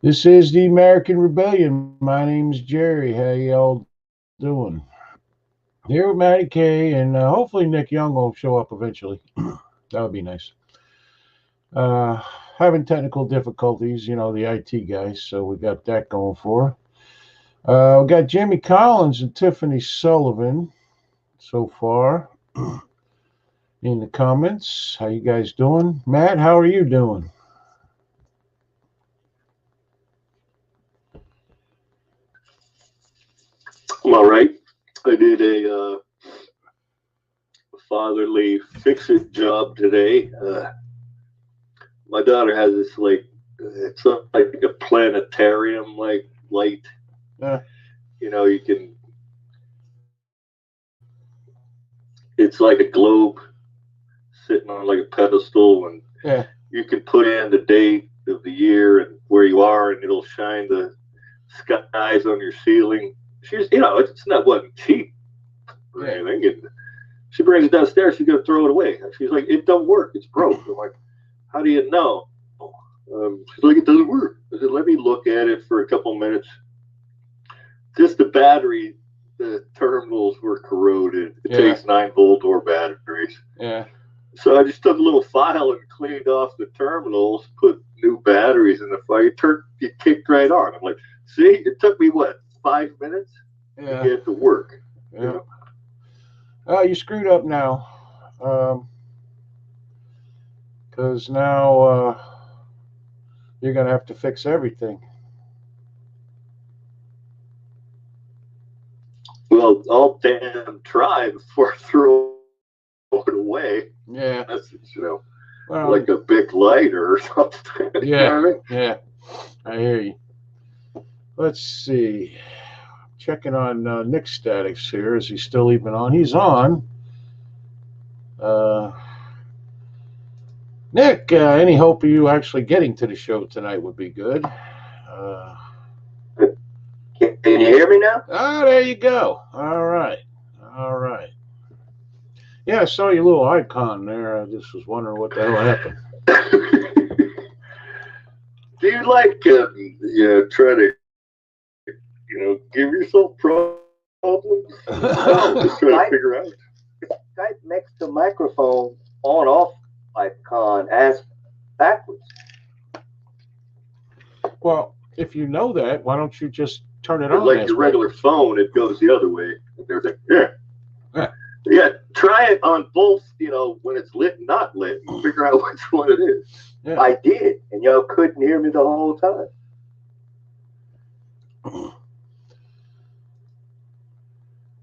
This is the American Rebellion. My name's Jerry. How y'all doing? Here with Matty K, and hopefully Nick Young will show up eventually. That would be nice. Uh, Having technical difficulties, the IT guys, so we got that going for. We got Jimmy Collins and Tiffany Sullivan so far in the comments. How you guys doing? Matt, how are you doing? I'm all right. I did a fatherly fix-it job today. My daughter has this it's like a planetarium like light. Yeah. You can. It's like a globe sitting on like a pedestal, and Yeah. you can put in the date of the year and where you are, and it'll shine the skies on your ceiling. It's not wasn't cheap or anything. And she brings it downstairs. She's gonna throw it away. She's like, "It don't work. It's broke." I'm like, "How do you know?" She's like, "It doesn't work." I said, "Let me look at it for a couple minutes." Just the battery, the terminals were corroded. It takes 9-volt door batteries. Yeah. So I just took a little file and cleaned off the terminals, put new batteries in the fire. It kicked right on. I'm like, "See, it took me 5 minutes to get it to work." Yeah. Oh, you screwed up now. Because now you're going to have to fix everything. Well, I'll damn try before I throw it away. Yeah. That's, like a big lighter or something. Yeah. You know what I mean? Yeah. I hear you. Let's see. Checking on Nick's statics here. Is he still even on? He's on. Nick, any hope of you actually getting to the show tonight would be good. Can you hear me now? There you go. All right. Yeah, I saw your little icon there. I just was wondering what the hell happened. Do you try to, give yourself problems? No, just try to figure out. Right next to microphone on-off icon as backwards. Well, if you know that, why don't you just turn it on? Like your regular phone, it goes the other way. Yeah. Try it on both, when it's lit and not lit, and figure out which one it is. Yeah. I did, and y'all couldn't hear me the whole time.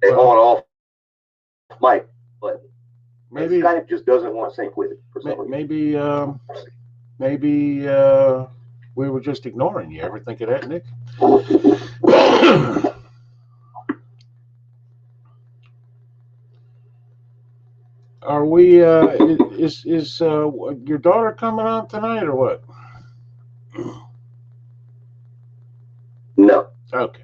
On-off mic, but maybe Skype just doesn't want to sync with it for some reason. Maybe we were just ignoring you. Ever think of that, Nick? Are we? Is your daughter coming on tonight or what? No. Okay.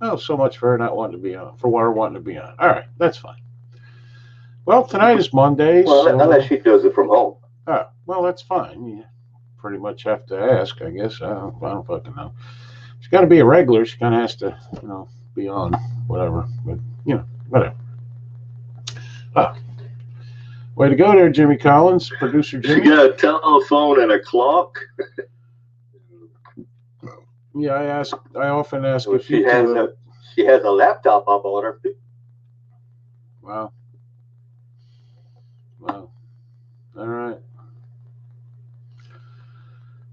Oh, so much for her not wanting to be on. For her wanting to be on. All right, that's fine. Well, tonight is Monday. Well, so, unless she does it from home. Oh, well, that's fine. You pretty much have to ask, I guess. I don't fucking know. She's got to be a regular. She kind of has to, be on whatever. But whatever. Oh. Way to go there, Jimmy Collins, producer Jimmy. She got a telephone and a clock. Yeah, I often ask if she has a laptop up on her feet. Wow. All right.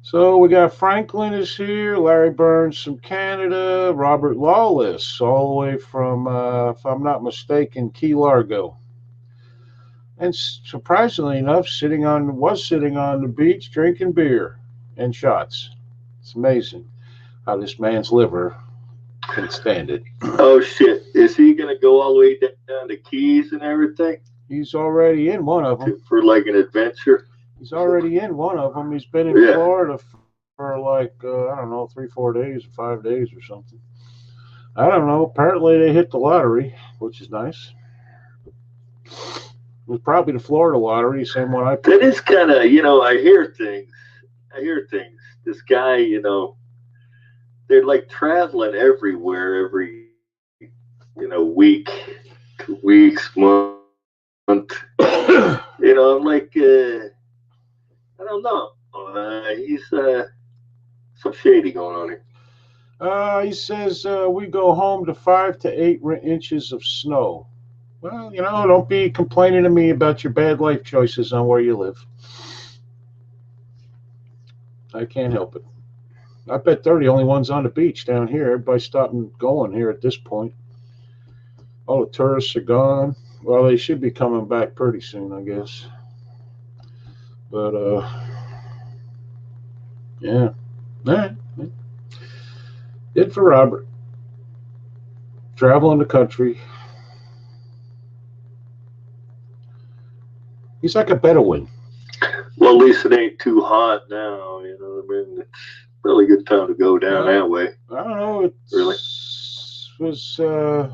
So we got Franklin is here, Larry Burns from Canada, Robert Lawless all the way from, if I'm not mistaken, Key Largo. And surprisingly enough, was sitting on the beach drinking beer and shots. It's amazing how this man's liver can stand it. Oh shit! Is he gonna go all the way down to Keys and everything? He's already in one of them for like an adventure. He's already in one of them. He's been in Florida for like I don't know, 3-4 days or 5 days or something. I don't know. Apparently they hit the lottery, which is nice. It was probably the Florida lottery, same one I put. That is kind of, I hear things this guy, you know, they're like traveling everywhere every, you know, week, 2 weeks, month. You know, I'm like, I don't know. He's some shady going on here. He says we go home to 5 to 8 inches of snow. Well, you know, don't be complaining to me about your bad life choices on where you live. I can't help it. I bet they're the only ones on the beach down here. Everybody's stopping going here at this point. All the tourists are gone. Well, they should be coming back pretty soon, I guess. But, yeah. All right. Good for Robert. Traveling the country. He's like a Bedouin. Well, at least it ain't too hot now. You know, I mean, it's a really good time to go down that way. I don't know. It really was. I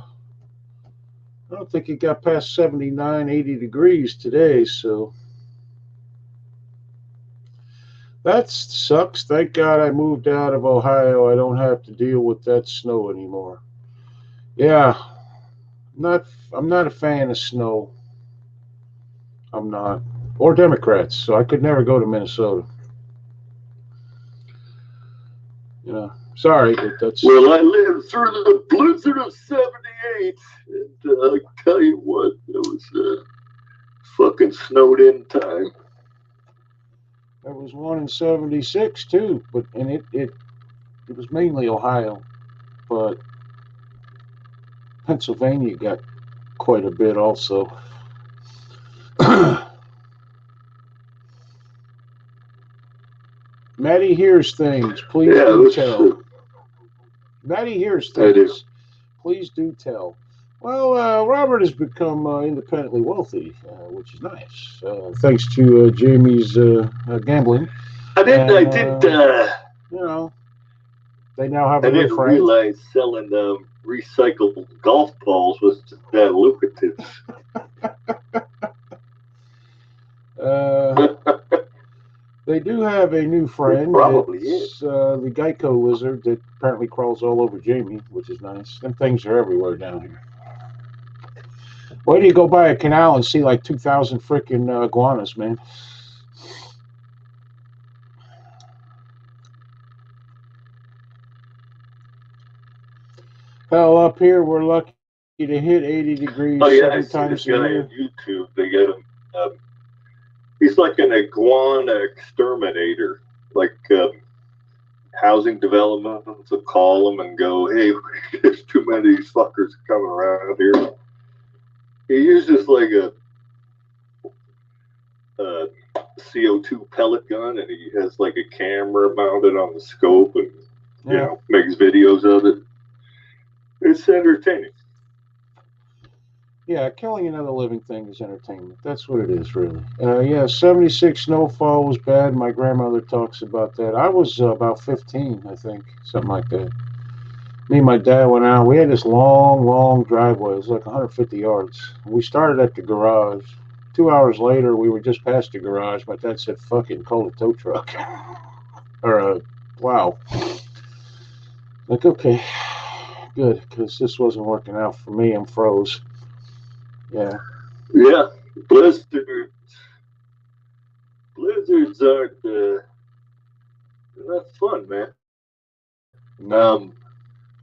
don't think it got past 79, 80 degrees today. So that sucks. Thank God I moved out of Ohio. I don't have to deal with that snow anymore. Yeah, I'm not a fan of snow. I'm not. Or Democrats, so I could never go to Minnesota. You know, sorry, but that's... Well, I lived through the blizzard of 78, and I tell you what, it was fucking snowed in time. There was one in 76, too, but it was mainly Ohio, but Pennsylvania got quite a bit also. Maddie hears things. Please do tell. Maddie hears things. Please do tell. Well, Robert has become independently wealthy, which is nice, thanks to Jamie's gambling. I did. You know, they now have a new friend. I didn't realize selling recycled golf balls was that lucrative. They do have a new friend. It probably is. The Geico lizard that apparently crawls all over Jamie, which is nice. Them things are everywhere down here. Why do you go by a canal and see like 2,000 freaking iguanas, man? Hell, up here we're lucky to hit 80 degrees. Oh yeah, I see this guy on YouTube. They get him. He's like an iguana exterminator. Like housing developments will call him and go, "Hey, there's too many of these fuckers coming around here." He uses like a CO2 pellet gun, and he has like a camera mounted on the scope, and you know, makes videos of it. It's entertaining. Yeah, killing another living thing is entertainment. That's what it is, really. Yeah, 76 snowfall was bad. My grandmother talks about that. I was about 15, I think, something like that. Me and my dad went out. We had this long driveway. It was like 150 yards. We started at the garage. 2 hours later, we were just past the garage. My dad said, "Fucking call a tow truck." Or a plow. Like, okay, good, because this wasn't working out for me. I'm froze. Yeah. Yeah. Blizzards aren't not fun, man.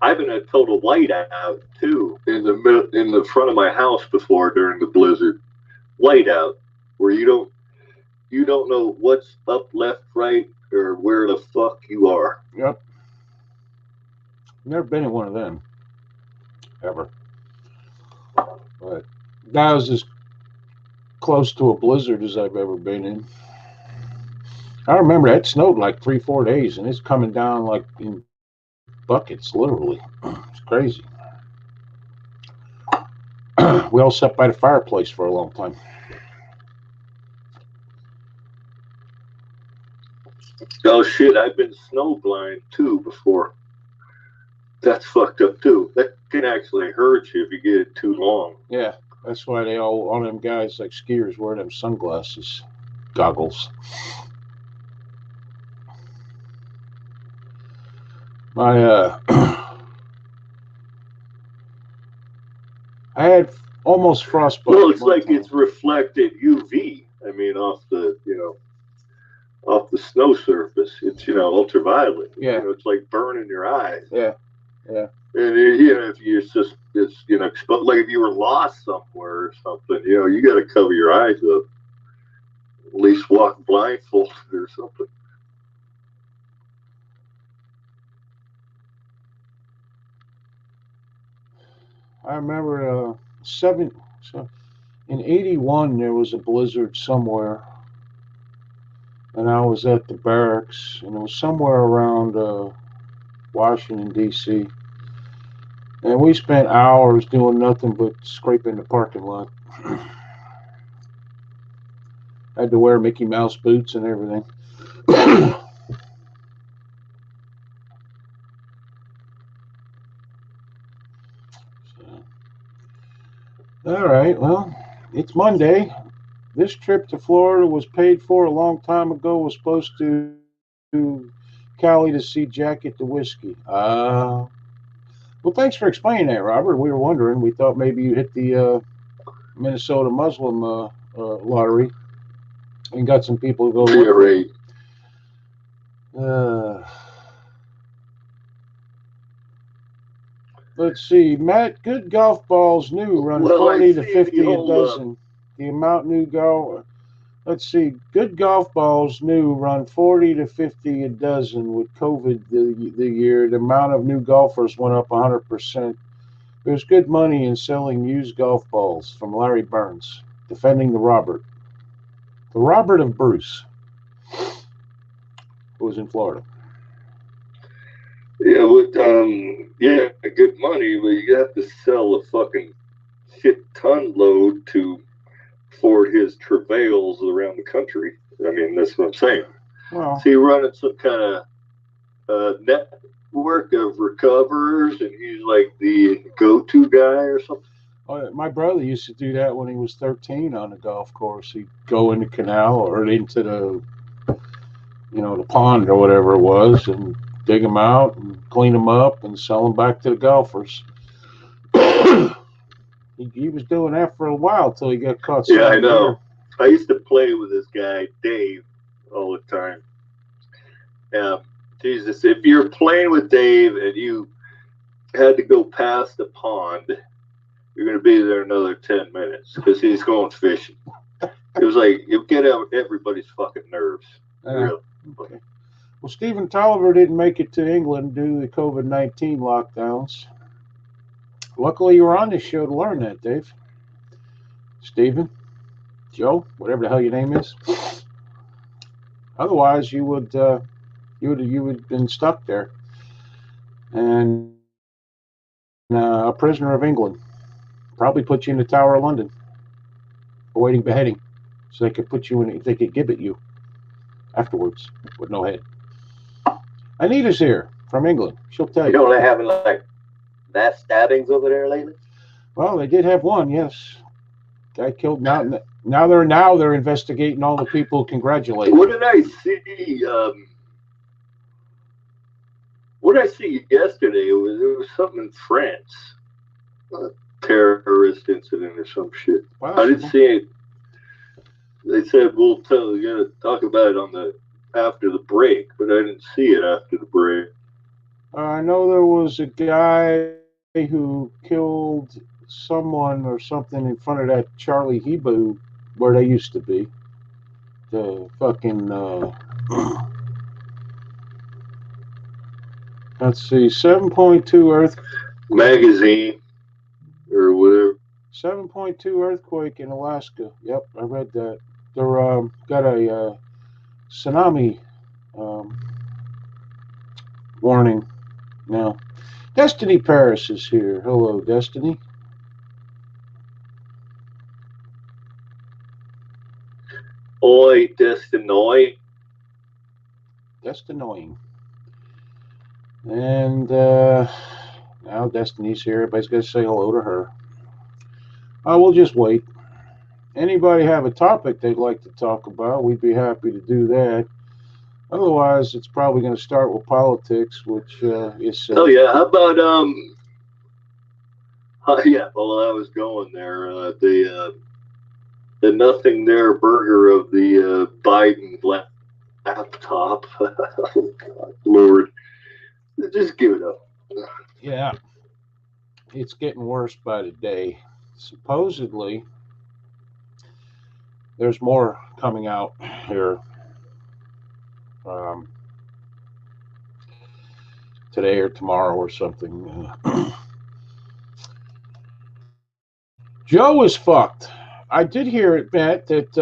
I've been a total whiteout too in the front of my house before during the blizzard. Whiteout, where you don't know what's up, left, right, or where the fuck you are. Yep. Never been in one of them ever. But that was as close to a blizzard as I've ever been in. I remember it snowed like 3-4 days, and it's coming down like in buckets, literally. It's crazy. We all sat by the fireplace for a long time. Oh shit, I've been snowblind too before. That's fucked up too. That can actually hurt you if you get it too long. Yeah, that's why they all them guys like skiers wear them sunglasses, goggles. My I had almost frostbite. Well, it's like it's reflected UV. I mean, off the snow surface. It's ultraviolet. Yeah. It's like burning your eyes. Yeah. Yeah. And if you're just like if you were lost somewhere or something, you got to cover your eyes up. At least walk blindfolded or something. I remember in 81 there was a blizzard somewhere, and I was at the barracks, and it was somewhere around Washington D.C. And we spent hours doing nothing but scraping the parking lot. Had to wear Mickey Mouse boots and everything. All right, well, it's Monday. This trip to Florida was paid for a long time ago. Was supposed to Cali to see Jacket the Whiskey. Well, thanks for explaining that, Robert. We were wondering. We thought maybe you hit the Minnesota Muslim lottery and got some people to go. Yeah, right. Let's see, Matt. Good golf balls new run 40 to 50 a dozen. The amount new golf. Let's see, good golf balls new run 40 to 50 a dozen. With COVID the year, the amount of new golfers went up 100%. There's good money in selling used golf balls. From Larry Burns, defending the Robert of Bruce, who was in Florida. Yeah, good money, but you have to sell a fucking shit ton load to afford his travails around the country. I mean, that's what I'm saying. Well, is he running some kind of network of recoverers, and he's like the go-to guy or something? Oh, my brother used to do that when he was 13 on the golf course. He'd go in the canal or into the pond or whatever it was, and dig them out and clean them up and sell them back to the golfers. He was doing that for a while till he got caught. Yeah, I know. I used to play with this guy, Dave, all the time. Jesus, if you're playing with Dave and you had to go past the pond, you're going to be there another 10 minutes because he's going fishing. It was like, you get everybody's fucking nerves. Really. Okay. Well, Stephen Tolliver didn't make it to England due to the COVID-19 lockdowns. Luckily, you were on this show to learn that, Dave. Stephen, Joe, whatever the hell your name is. Otherwise, you would been stuck there and a prisoner of England. Probably put you in the Tower of London, awaiting beheading, so they could put you in. They could gibbet you afterwards with no head. Anita's here from England. She'll tell you. You don't have like mass stabbings over there lately? Well, they did have one, yes. Guy killed. Now they're investigating all the people who congratulate. What did I see? What did I see yesterday? It was something in France, a terrorist incident or some shit. Wow. I didn't see it. They said we'll tell you to talk about it after the break, but I didn't see it after the break. I know there was a guy who killed someone or something in front of that Charlie Hebdo where they used to be. The fucking let's see, 7.2 earthquake magazine or whatever. 7.2 earthquake in Alaska. Yep, I read that. They're got a tsunami warning now. Destiny Paris is here. Hello, Destiny. Oi, Destiny. Destiny. And now Destiny's here. Everybody's going to say hello to her. We'll just wait. Anybody have a topic they'd like to talk about, we'd be happy to do that. Otherwise, it's probably going to start with politics, which is. Oh yeah, how about yeah, well, I was going there. The nothing there burger of the Biden laptop. Oh, God, Lord, just give it up. Yeah, it's getting worse by the day. Supposedly, there's more coming out here um, today or tomorrow or something. Joe is fucked. I did hear it, Matt, that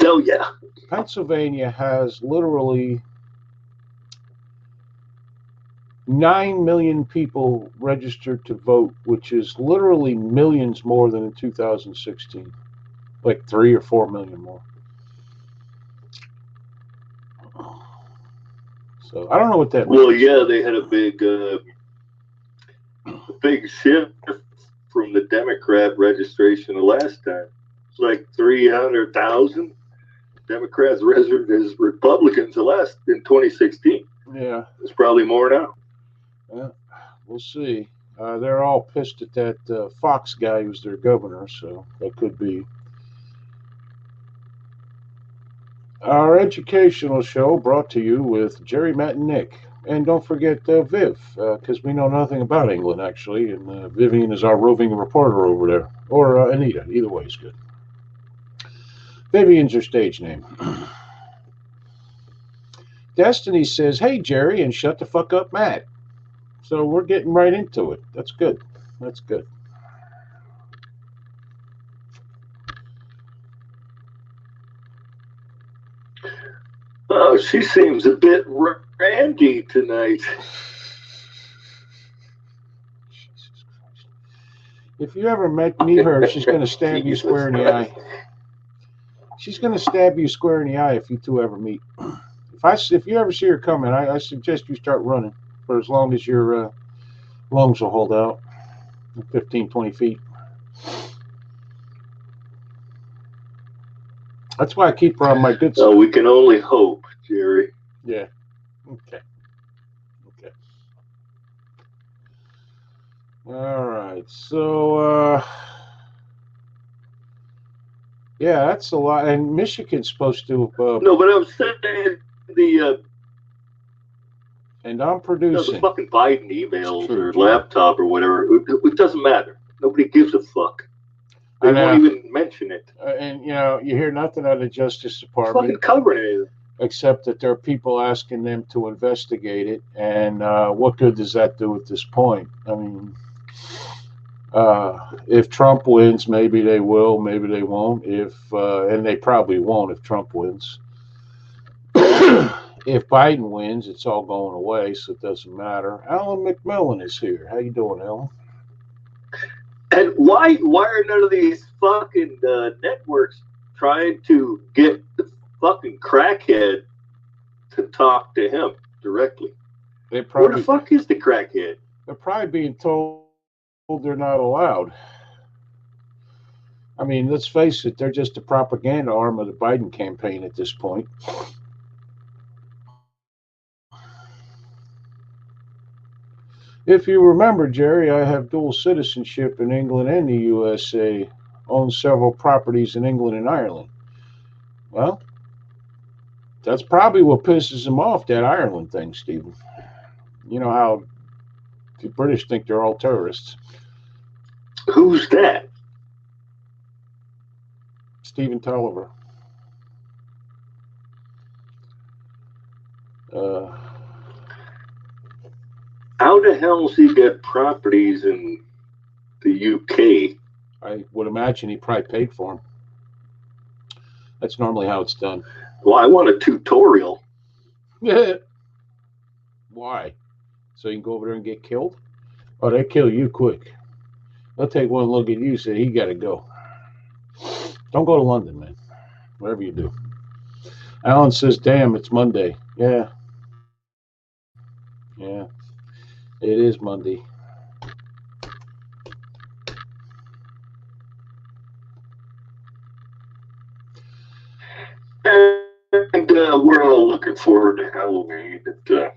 Oh yeah. Pennsylvania has literally 9 million people registered to vote, which is literally millions more than in 2016, like 3 or 4 million more. So I don't know what that means. Well, yeah, they had a big shift from the Democrat registration the last time. It's like 300,000 Democrats registered as Republicans in 2016. Yeah. It's probably more now. Yeah, we'll see. They're all pissed at that Fox guy who's their governor, so that could be. Our educational show brought to you with Jerry, Matt, and Nick. And don't forget Viv, because we know nothing about England, actually. And Vivian is our roving reporter over there. Or Anita. Either way is good. Vivian's her stage name. Destiny says, hey, Jerry, and shut the fuck up, Matt. So we're getting right into it. That's good. That's good. Oh, she seems a bit randy tonight. If you ever meet her, she's going to stab you square in the eye. She's going to stab you square in the eye if you two ever meet. If you ever see her coming, I suggest you start running for as long as your lungs will hold out, 15, 20 feet. That's why I keep her on my good side. Oh, we can only hope, Jerry. Yeah. Okay. All right. So, yeah, that's a lot. And Michigan's supposed to. No, but I'm saying and I'm producing. The fucking Biden emails or laptop or whatever. It doesn't matter. Nobody gives a fuck. They won't even mention it. And you hear nothing out of the Justice Department. Fucking covering anything. Except that there are people asking them to investigate it, and what good does that do at this point? I mean, if Trump wins, maybe they will, maybe they won't. And they probably won't if Trump wins. If Biden wins, it's all going away, so it doesn't matter. Alan McMillan is here. How you doing, Alan? And why are none of these fucking networks trying to get the fucking crackhead to talk to him directly? Where the fuck is the crackhead? They're probably being told they're not allowed. I mean, let's face it, they're just a propaganda arm of the Biden campaign at this point. If you remember, Jerry, I have dual citizenship in England and the USA, own several properties in England and Ireland. Well, that's probably what pisses them off, that Ireland thing, Stephen. You know how the British think they're all terrorists. Who's that? Stephen Tulliver. How the hell's he got properties in the UK? I would imagine he probably paid for them. That's normally how it's done. Well, I want a tutorial. Why? So you can go over there and get killed? Oh, they kill you quick. They'll take one look at you and say, he got to go. Don't go to London, man. Whatever you do. Alan says, damn, it's Monday. Yeah. Yeah. It is Monday. And And we're all looking forward to Halloween. The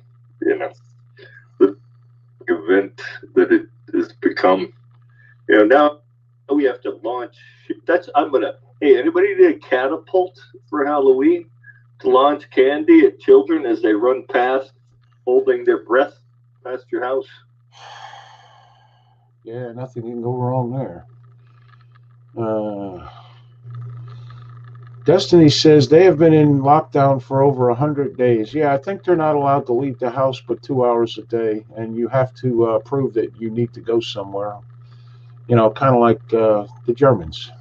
event that it has become. Now we have to launch. Hey, anybody need a catapult for Halloween to launch candy at children as they run past, holding their breath past your house? Yeah, nothing can go wrong there. Destiny says they have been in lockdown for over 100 days. Yeah, I think they're not allowed to leave the house but 2 hours a day, and you have to prove that you need to go somewhere. Kind of like the Germans.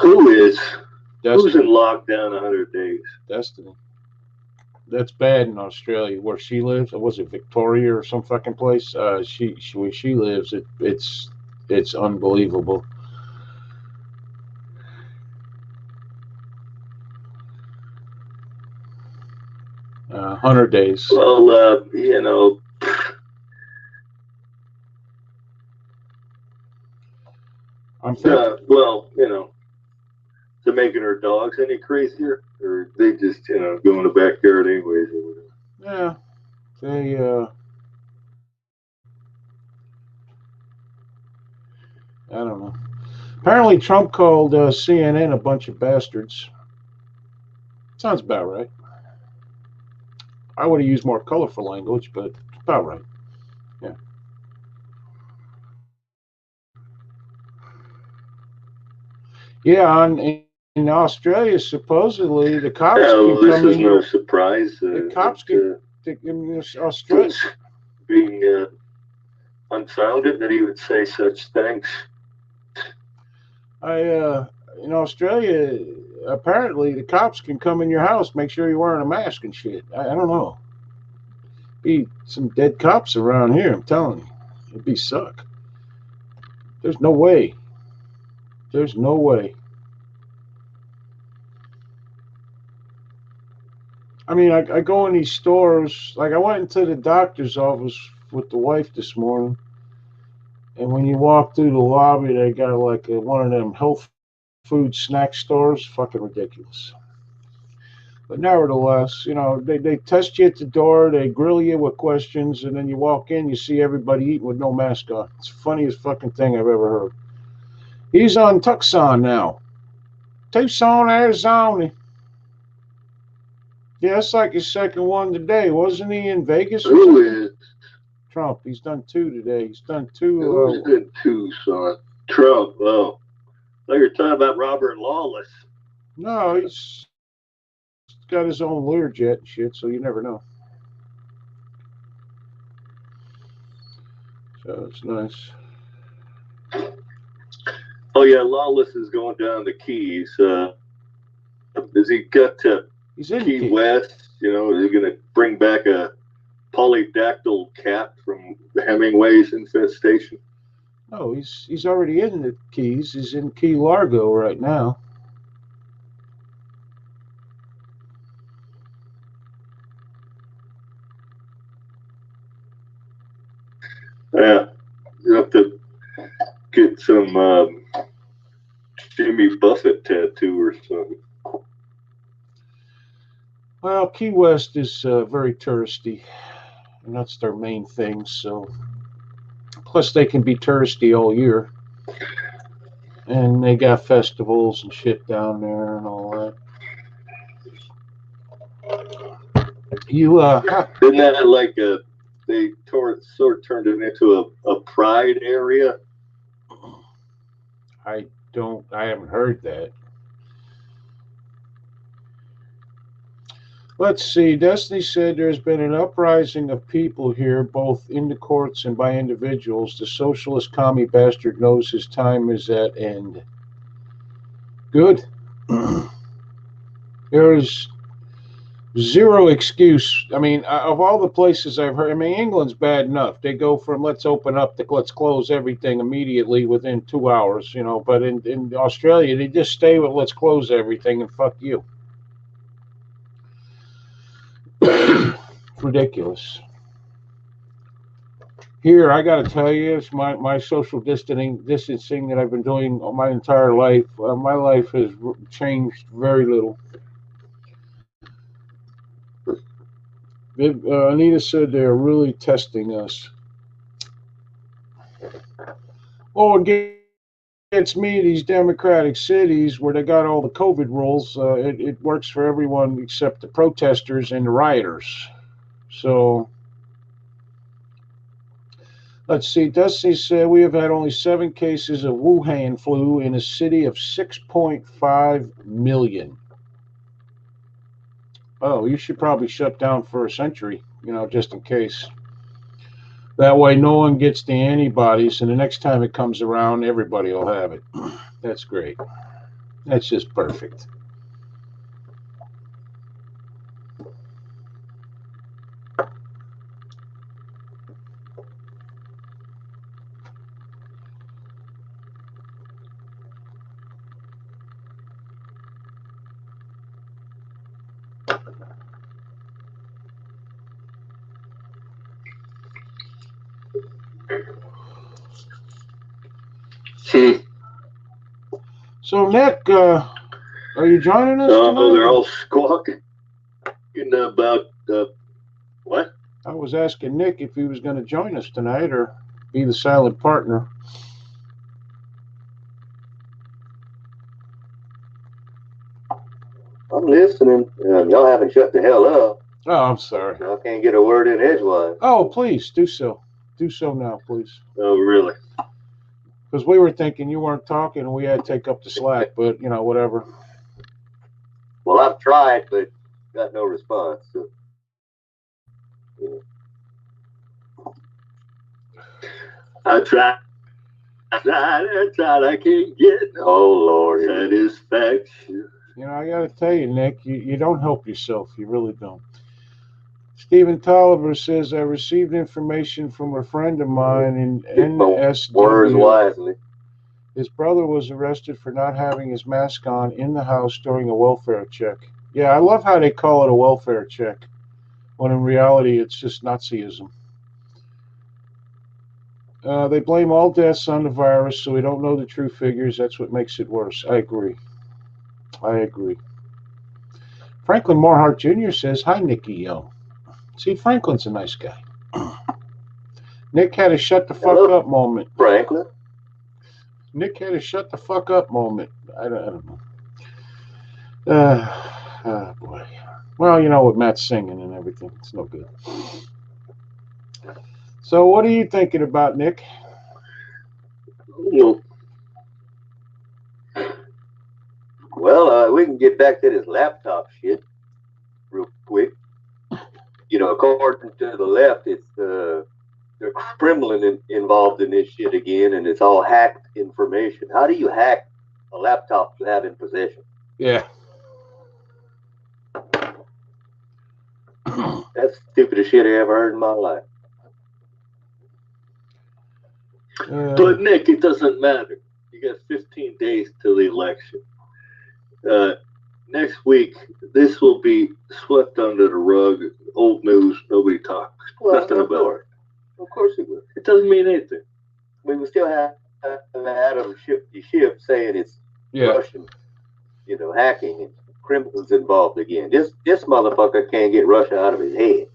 Who's Destiny. in lockdown 100 days? Destiny. That's bad in Australia, where she lives. Was it Victoria or some fucking place? Where she lives, it's unbelievable. Uh, 100 days. Well, I'm thinking. They're making her dogs any crazier, or they just go in the backyard anyways or whatever. Yeah, they. I don't know. Apparently, Trump called CNN a bunch of bastards. Sounds about right. I would have used more colorful language, but it's about right. Yeah. Yeah, in Australia, supposedly the cops can this come is in. no surprise. The cops can in Australia. Being unfounded that he would say such things. In Australia, apparently the cops can come in your house, make sure you're wearing a mask and shit. I don't know. Be some dead cops around here. I'm telling you, it'd be suck. There's no way. There's no way. I mean, I go in these stores. Like I went into the doctor's office with the wife this morning, and when you walk through the lobby, they got like one of them health food snack stores. Fucking ridiculous. But nevertheless, they test you at the door, they grill you with questions, and then you walk in, you see everybody eating with no mask on. It's the funniest fucking thing I've ever heard. He's on Tucson now. Tucson, Arizona. Yeah, that's like his second one today. Wasn't he in Vegas? Who is? Trump. He's done 2 today. He's done 2. Who's done 2, son? Trump. Oh. I thought you were talking about Robert Lawless. No, he's got his own Learjet and shit, so you never know. So it's nice. Oh yeah, Lawless is going down the Keys. Has he got to Key West? Is he going to bring back a polydactyl cat from the Hemingway's infestation? No, he's already in the Keys. He's in Key Largo right now. Yeah, you have to get some Jimmy Buffett tattoo or something. Well, Key West is very touristy, and that's their main thing. So, plus they can be touristy all year, and they got festivals and shit down there and all that. Isn't that like they sort of turned it into a pride area? I haven't heard that. Let's see. Destiny said there's been an uprising of people here, both in the courts and by individuals. The socialist commie bastard knows his time is at end. Good. There is zero excuse. I mean, of all the places I've heard, England's bad enough. They go from let's open up to let's close everything immediately within 2 hours, But in Australia, they just stay with let's close everything and fuck you. Ridiculous. Here, I got to tell you, it's my social distancing that I've been doing all my entire life. My life has changed very little. Anita said they're really testing us. Oh, against me, these democratic cities where they got all the COVID rules, it works for everyone except the protesters and the rioters. So let's see. Dusty said we have had only 7 cases of Wuhan flu in a city of 6.5 million. Oh, you should probably shut down for a century, just in case. That way, no one gets the antibodies, and the next time it comes around, everybody will have it. That's great. That's just perfect. So, Nick, are you joining us tonight? Oh, they're all squawking about what? I was asking Nick if he was going to join us tonight or be the silent partner. I'm listening. Y'all haven't shut the hell up. Oh, I'm sorry. I can't get a word in edgewise. Oh, please do so. Do so now, please. Oh, really? Because we were thinking you weren't talking and we had to take up the slack, but, whatever. Well, I've tried, but got no response. So, I tried. I can't get Lord, satisfaction. I got to tell you, Nick, you don't help yourself. You really don't. Stephen Tolliver says, I received information from a friend of mine in NSW. Words wisely. His brother was arrested for not having his mask on in the house during a welfare check. Yeah, I love how they call it a welfare check, when in reality it's just Nazism. They blame all deaths on the virus, so we don't know the true figures. That's what makes it worse. I agree. Franklin Morehart Jr. says, hi, Nicky Young. See, Franklin's a nice guy. Nick had a shut the fuck up moment. Franklin? Nick had a shut the fuck up moment. I don't know. Oh, boy. Well, with Matt singing and everything, it's no good. So what are you thinking about, Nick? Well, we can get back to this laptop shit real quick. According to the left, it's the Kremlin involved in this shit again, and it's all hacked information. How do you hack a laptop you have in possession? Yeah. That's the stupidest shit I ever heard in my life. But Nick, it doesn't matter. You got 15 days till the election. Next week, this will be swept under the rug. Old news. Nobody talks. Nothing about it. Of course it will. It doesn't mean anything. We will still have Adam Schiff saying it's Russian, hacking, and Kremlin's involved again. This motherfucker can't get Russia out of his head.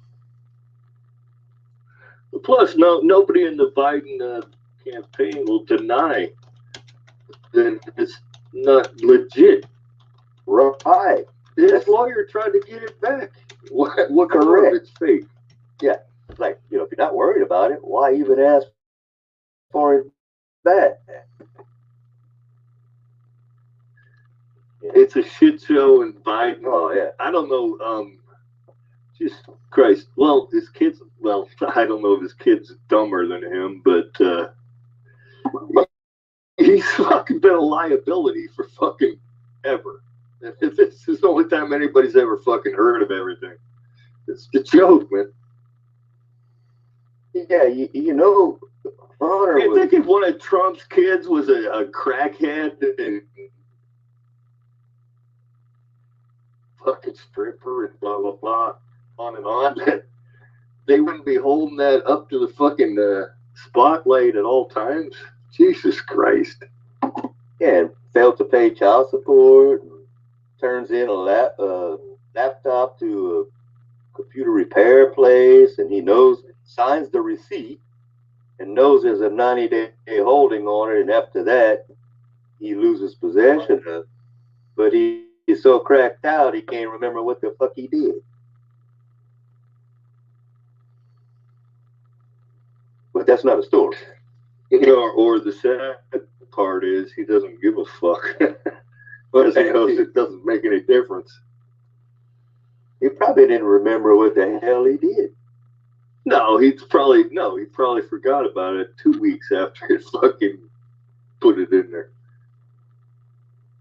Plus, nobody in the Biden campaign will deny that it's not legit. Right. His lawyer tried to get it back. What correct? It's fake. Yeah. It's like, if you're not worried about it, why even ask for it back? It's a shit show in Biden. Oh, yeah. I don't know. Jesus Christ. Well, his kids, I don't know if his kid's dumber than him, but he's fucking been a liability for fucking ever. This is the only time anybody's ever fucking heard of everything. It's a joke, man. Yeah, Hunter You think if one of Trump's kids was a crackhead and fucking stripper and blah, blah, blah, on and on, they wouldn't be holding that up to the fucking spotlight at all times. Jesus Christ. Yeah, and failed to pay child support, and turns in a laptop to a computer repair place, and he signs the receipt and knows there's a 90-day holding on it, and after that, he loses possession of it. But he's so cracked out, he can't remember what the fuck he did. But that's not a story. Or the sad part is he doesn't give a fuck. But he knows it doesn't make any difference. He probably didn't remember what the hell he did. No, he probably forgot about it 2 weeks after he fucking put it in there.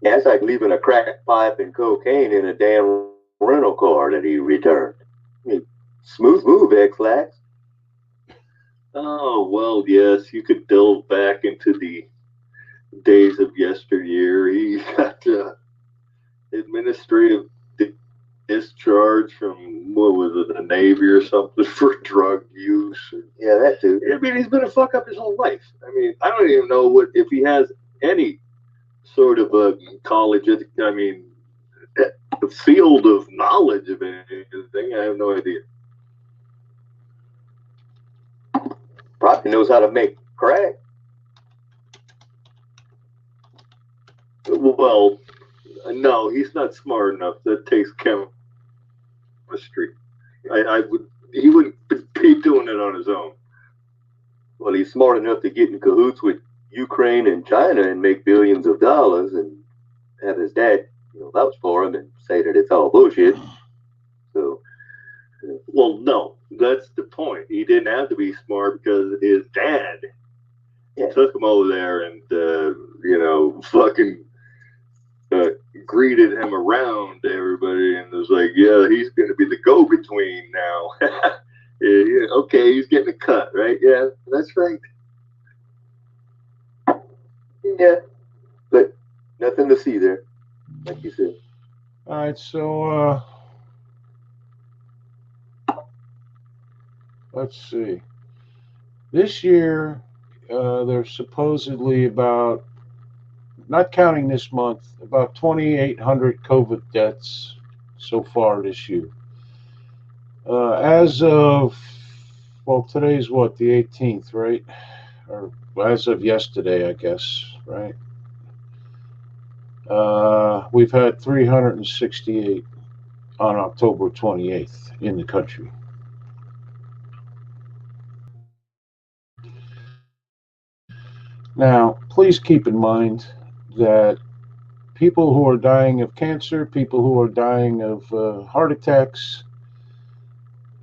Yeah, it's like leaving a crack pipe and cocaine in a damn rental car that he returned. I mean, smooth move, X-Lax. Oh, well, yes, you could delve back into the days of yesteryear. He got administrative discharge from, what was it, the Navy or something for drug use. Yeah, that too. I mean, he's been a fuck up his whole life. I mean, I don't even know if he has any sort of a college, I mean, a field of knowledge of anything. I have no idea. Probably knows how to make crack. Well, no, he's not smart enough. That takes chemistry. He wouldn't be doing it on his own. Well, he's smart enough to get in cahoots with Ukraine and China and make billions of dollars, and have his dad, vouch for him and say that it's all bullshit. So, well, no, that's the point. He didn't have to be smart because his dad took him over there and fucking greeted him around to everybody and was like, yeah, he's going to be the go-between now. Yeah, okay, he's getting a cut, right? Yeah, that's right. Yeah, but nothing to see there, like you said. All right, so let's see. This year, there's supposedly about, not counting this month, about 2,800 COVID deaths so far this year. As of, well, today's what, the 18th, right? Or as of yesterday, I guess, right? We've had 368 on October 28th in the country. Now, please keep in mind that people who are dying of cancer, people who are dying of heart attacks,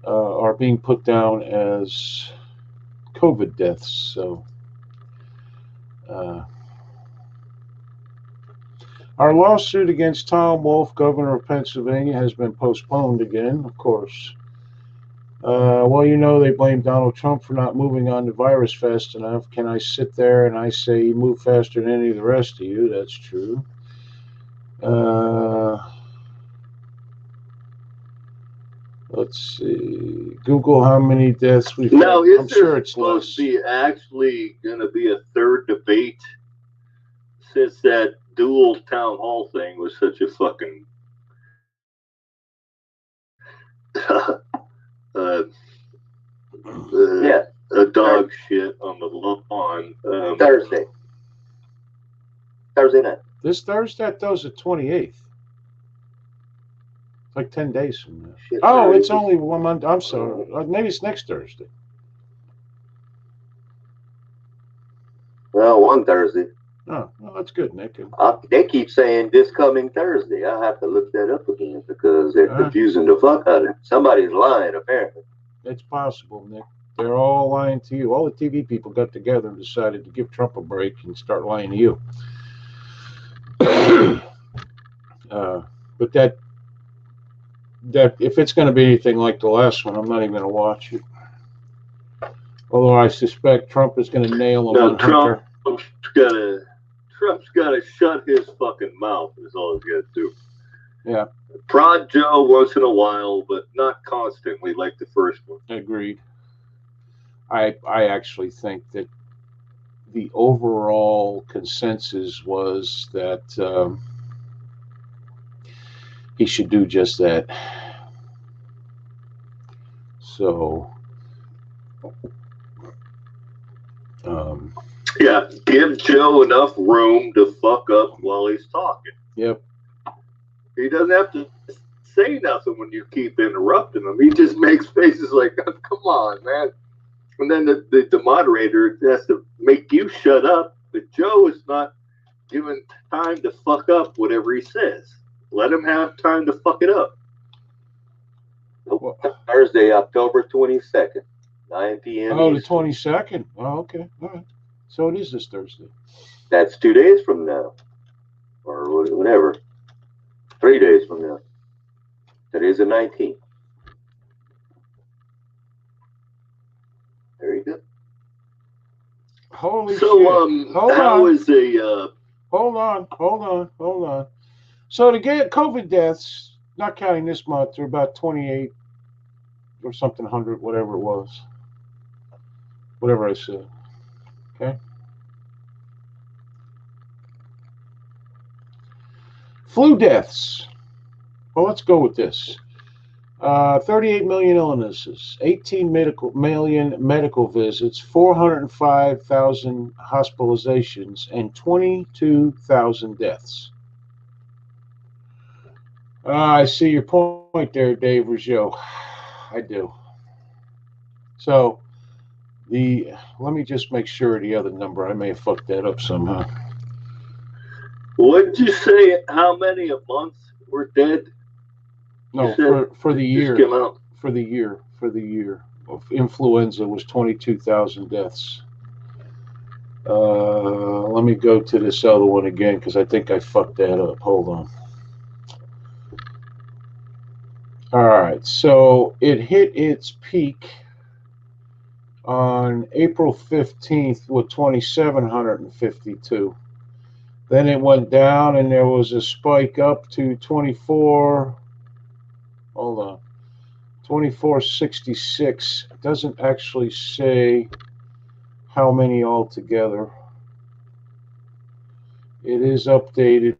are being put down as COVID deaths. So, our lawsuit against Tom Wolf, governor of Pennsylvania, has been postponed again, of course. Well, they blame Donald Trump for not moving on the virus fast enough. Can I sit there and I say you move faster than any of the rest of you? That's true. Let's see. Google how many deaths we've had. I'm sure it's supposed less. to be actually going to be a third debate since that dual town hall thing was such a fucking a dog shit on the lawn. Thursday night. This Thursday? That was the 28th. It's like 10 days from now. Shit, oh, it's only 1 month. I'm sorry. Maybe it's next Thursday. Well, one Thursday. Oh, well, that's good, Nick. They keep saying this coming Thursday. I'll have to look that up again because they're confusing the fuck out of it. Somebody's lying, apparently. It's possible, Nick. They're all lying to you. All the TV people got together and decided to give Trump a break and start lying to you. But that if it's going to be anything like the last one, I'm not even going to watch it. Although I suspect Trump is going to nail him on Hunter. Trump's got to shut his fucking mouth. Is all he's got to do. Yeah. Prod Joe once in a while, but not constantly like the first one. Agreed. I actually think that the overall consensus was that he should do just that. So, um, Yeah, give Joe enough room to fuck up while he's talking. yep. He doesn't have to say nothing when you keep interrupting him. He just makes faces like, come on, man. And then the moderator has to make you shut up, but Joe is not given time to fuck up whatever he says. Let him have time to fuck it up. Nope. Thursday, October 22nd, 9 p.m. Oh, the Eastern. 22nd. Oh, okay. All right. So it is this Thursday. That's 2 days from now, or whatever. 3 days from now. Today's the 19th. Very good. Holy So, shit. Hold how on. is a Hold on. So to get COVID deaths, not counting this month, are about 28 or something hundred, whatever it was. Whatever I said. Okay. Flu deaths. Well, let's go with this. 38 million illnesses, 18 million medical visits, 405,000 hospitalizations, and 22,000 deaths. I see your point there, Dave Rougeau. I do. So let me just make sure the other number. I may have fucked that up somehow. what did you say? How many a month were dead? No, for the year. For the year of influenza was 22,000 deaths. Let me go to this other one again because I think I fucked that up. Hold on. All right, so it hit its peak on April 15th with 2,752. Then it went down and there was a spike up to 2466. It doesn't actually say how many altogether. It is updated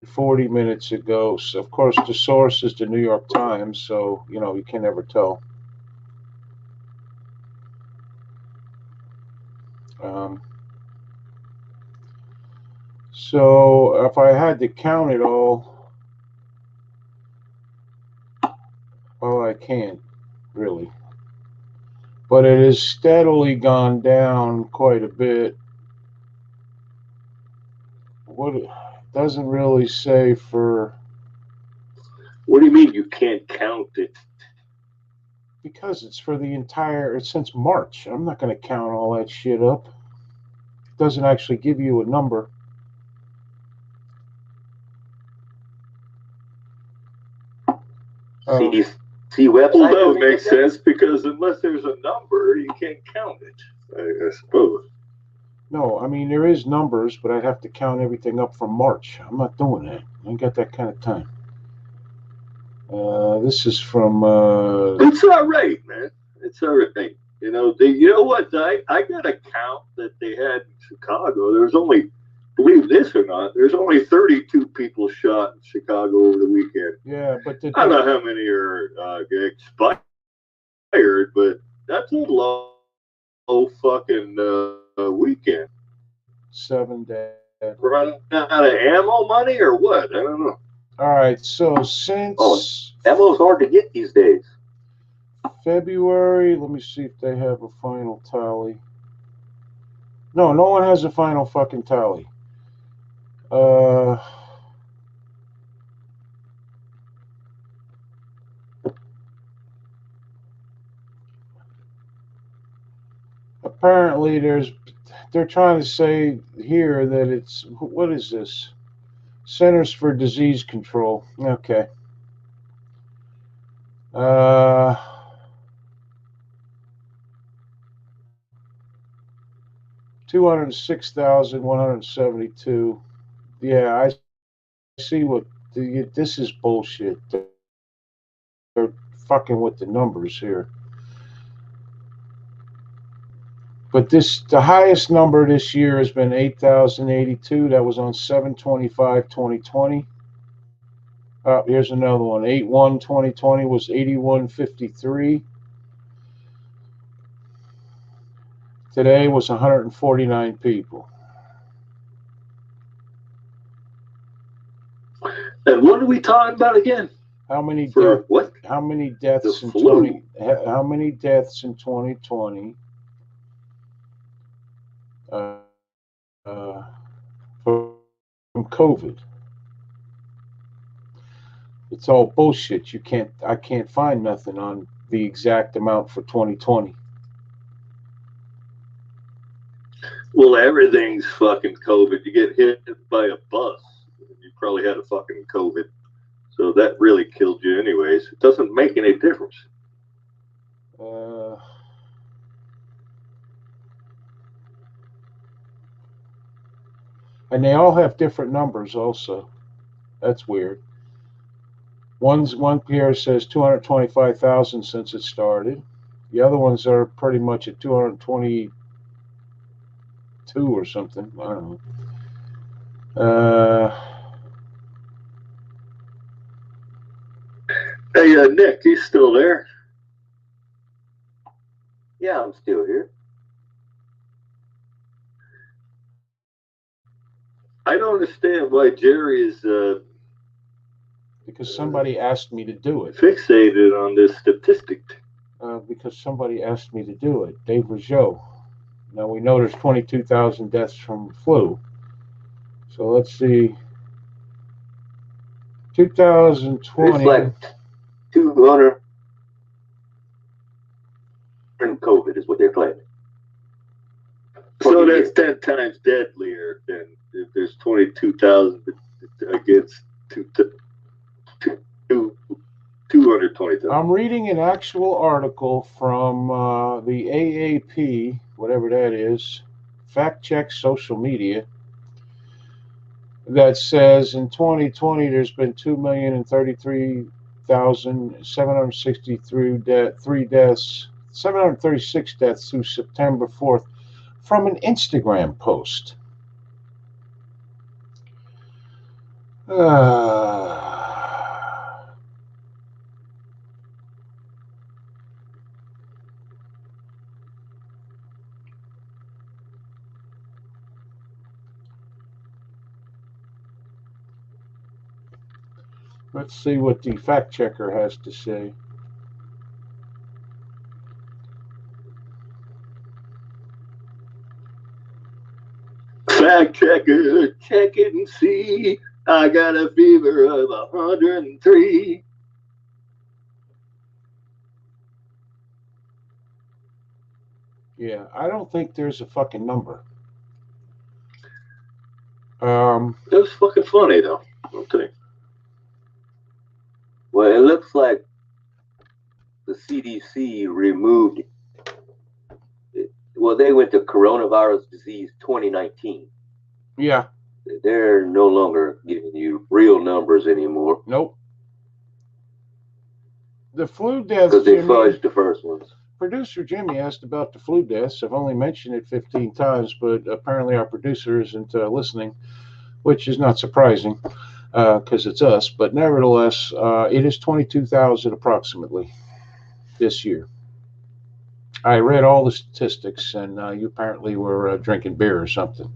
40 minutes ago. So of course, the source is the New York Times, so you can never tell. So if I had to count it all, well, I can't really. But it has steadily gone down quite a bit. What it doesn't really say for. What do you mean you can't count it? Because it's for the entire, since March. I'm not going to count all that shit up. It doesn't actually give you a number. See website. Well, that would make sense because unless there's a number, you can't count it, I suppose. No, I mean, there is numbers, but I'd have to count everything up from March. I'm not doing that. I ain't got that kind of time. This is from. It's all right, man. It's all right. You know what? I got a count that they had in Chicago. There's only, believe this or not, there's only 32 people shot in Chicago over the weekend. Yeah, but I don't know how many are expired, but that's a low fucking weekend. 7 days. Running out of ammo money or what? I don't know. All right, so since ammo's hard to get these days. February, let me see if they have a final tally. No one has a final fucking tally. Apparently they're trying to say here that it's, what is this? Centers for Disease Control. Okay. 206,172. Yeah, I see what This is bullshit. They're fucking with the numbers here. But the highest number this year has been 8,082. That was on 7/25/2020. Here's another one. 8/1/2020 was 8153. Today was 149 people. And what are we talking about again? How many what? How many deaths in flu. How many deaths in 2020 from COVID? It's all bullshit. I can't find nothing on the exact amount for 2020. Well, everything's fucking COVID. You get hit by a bus, you probably had a fucking COVID. So that really killed you anyways. It doesn't make any difference. And they all have different numbers also. That's weird. One pair says 225,000 since it started. The other ones are pretty much at 222 or something. I don't know. Hey, Nick, you still there? Yeah, I'm still here. I don't understand why Jerry is because somebody asked me to do it. Fixated on this statistic. Because somebody asked me to do it. Dave Rougeau. Now we know there's 22,000 deaths from flu. So let's see. 2020. It's like 200 COVID is what they're claiming. So that's 10 times deadlier than if there's 22,000 against 220,000. I'm reading an actual article from the AAP, whatever that is, Fact Check Social Media, that says in 2020 there's been 2,033,763 deaths, 736 deaths through September 4th from an Instagram post. Let's see what the fact checker has to say. Fact checker, check it and see. I got a fever of 103. Yeah, I don't think there's a fucking number. It was fucking funny though. Okay. Well, it looks like the CDC removed it. Well, they went to coronavirus disease 2019. Yeah. They're no longer giving you real numbers anymore. Nope. The flu deaths. Because they fudged the first ones. Producer Jimmy asked about the flu deaths. I've only mentioned it 15 times, but apparently our producer isn't listening, which is not surprising because it's us. But nevertheless, it is 22,000 approximately this year. I read all the statistics, and you apparently were drinking beer or something.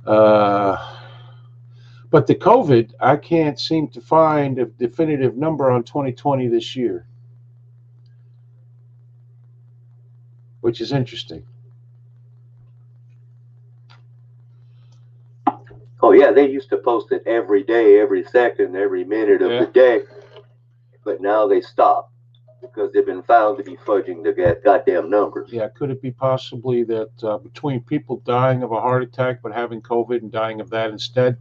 But the COVID, I can't seem to find a definitive number on 2020 this year, which is interesting. Oh, yeah, they used to post it every day, every second, every minute of the day. But now they stopped because they've been found to be fudging the goddamn numbers. Yeah, could it be possibly that between people dying of a heart attack but having COVID and dying of that instead?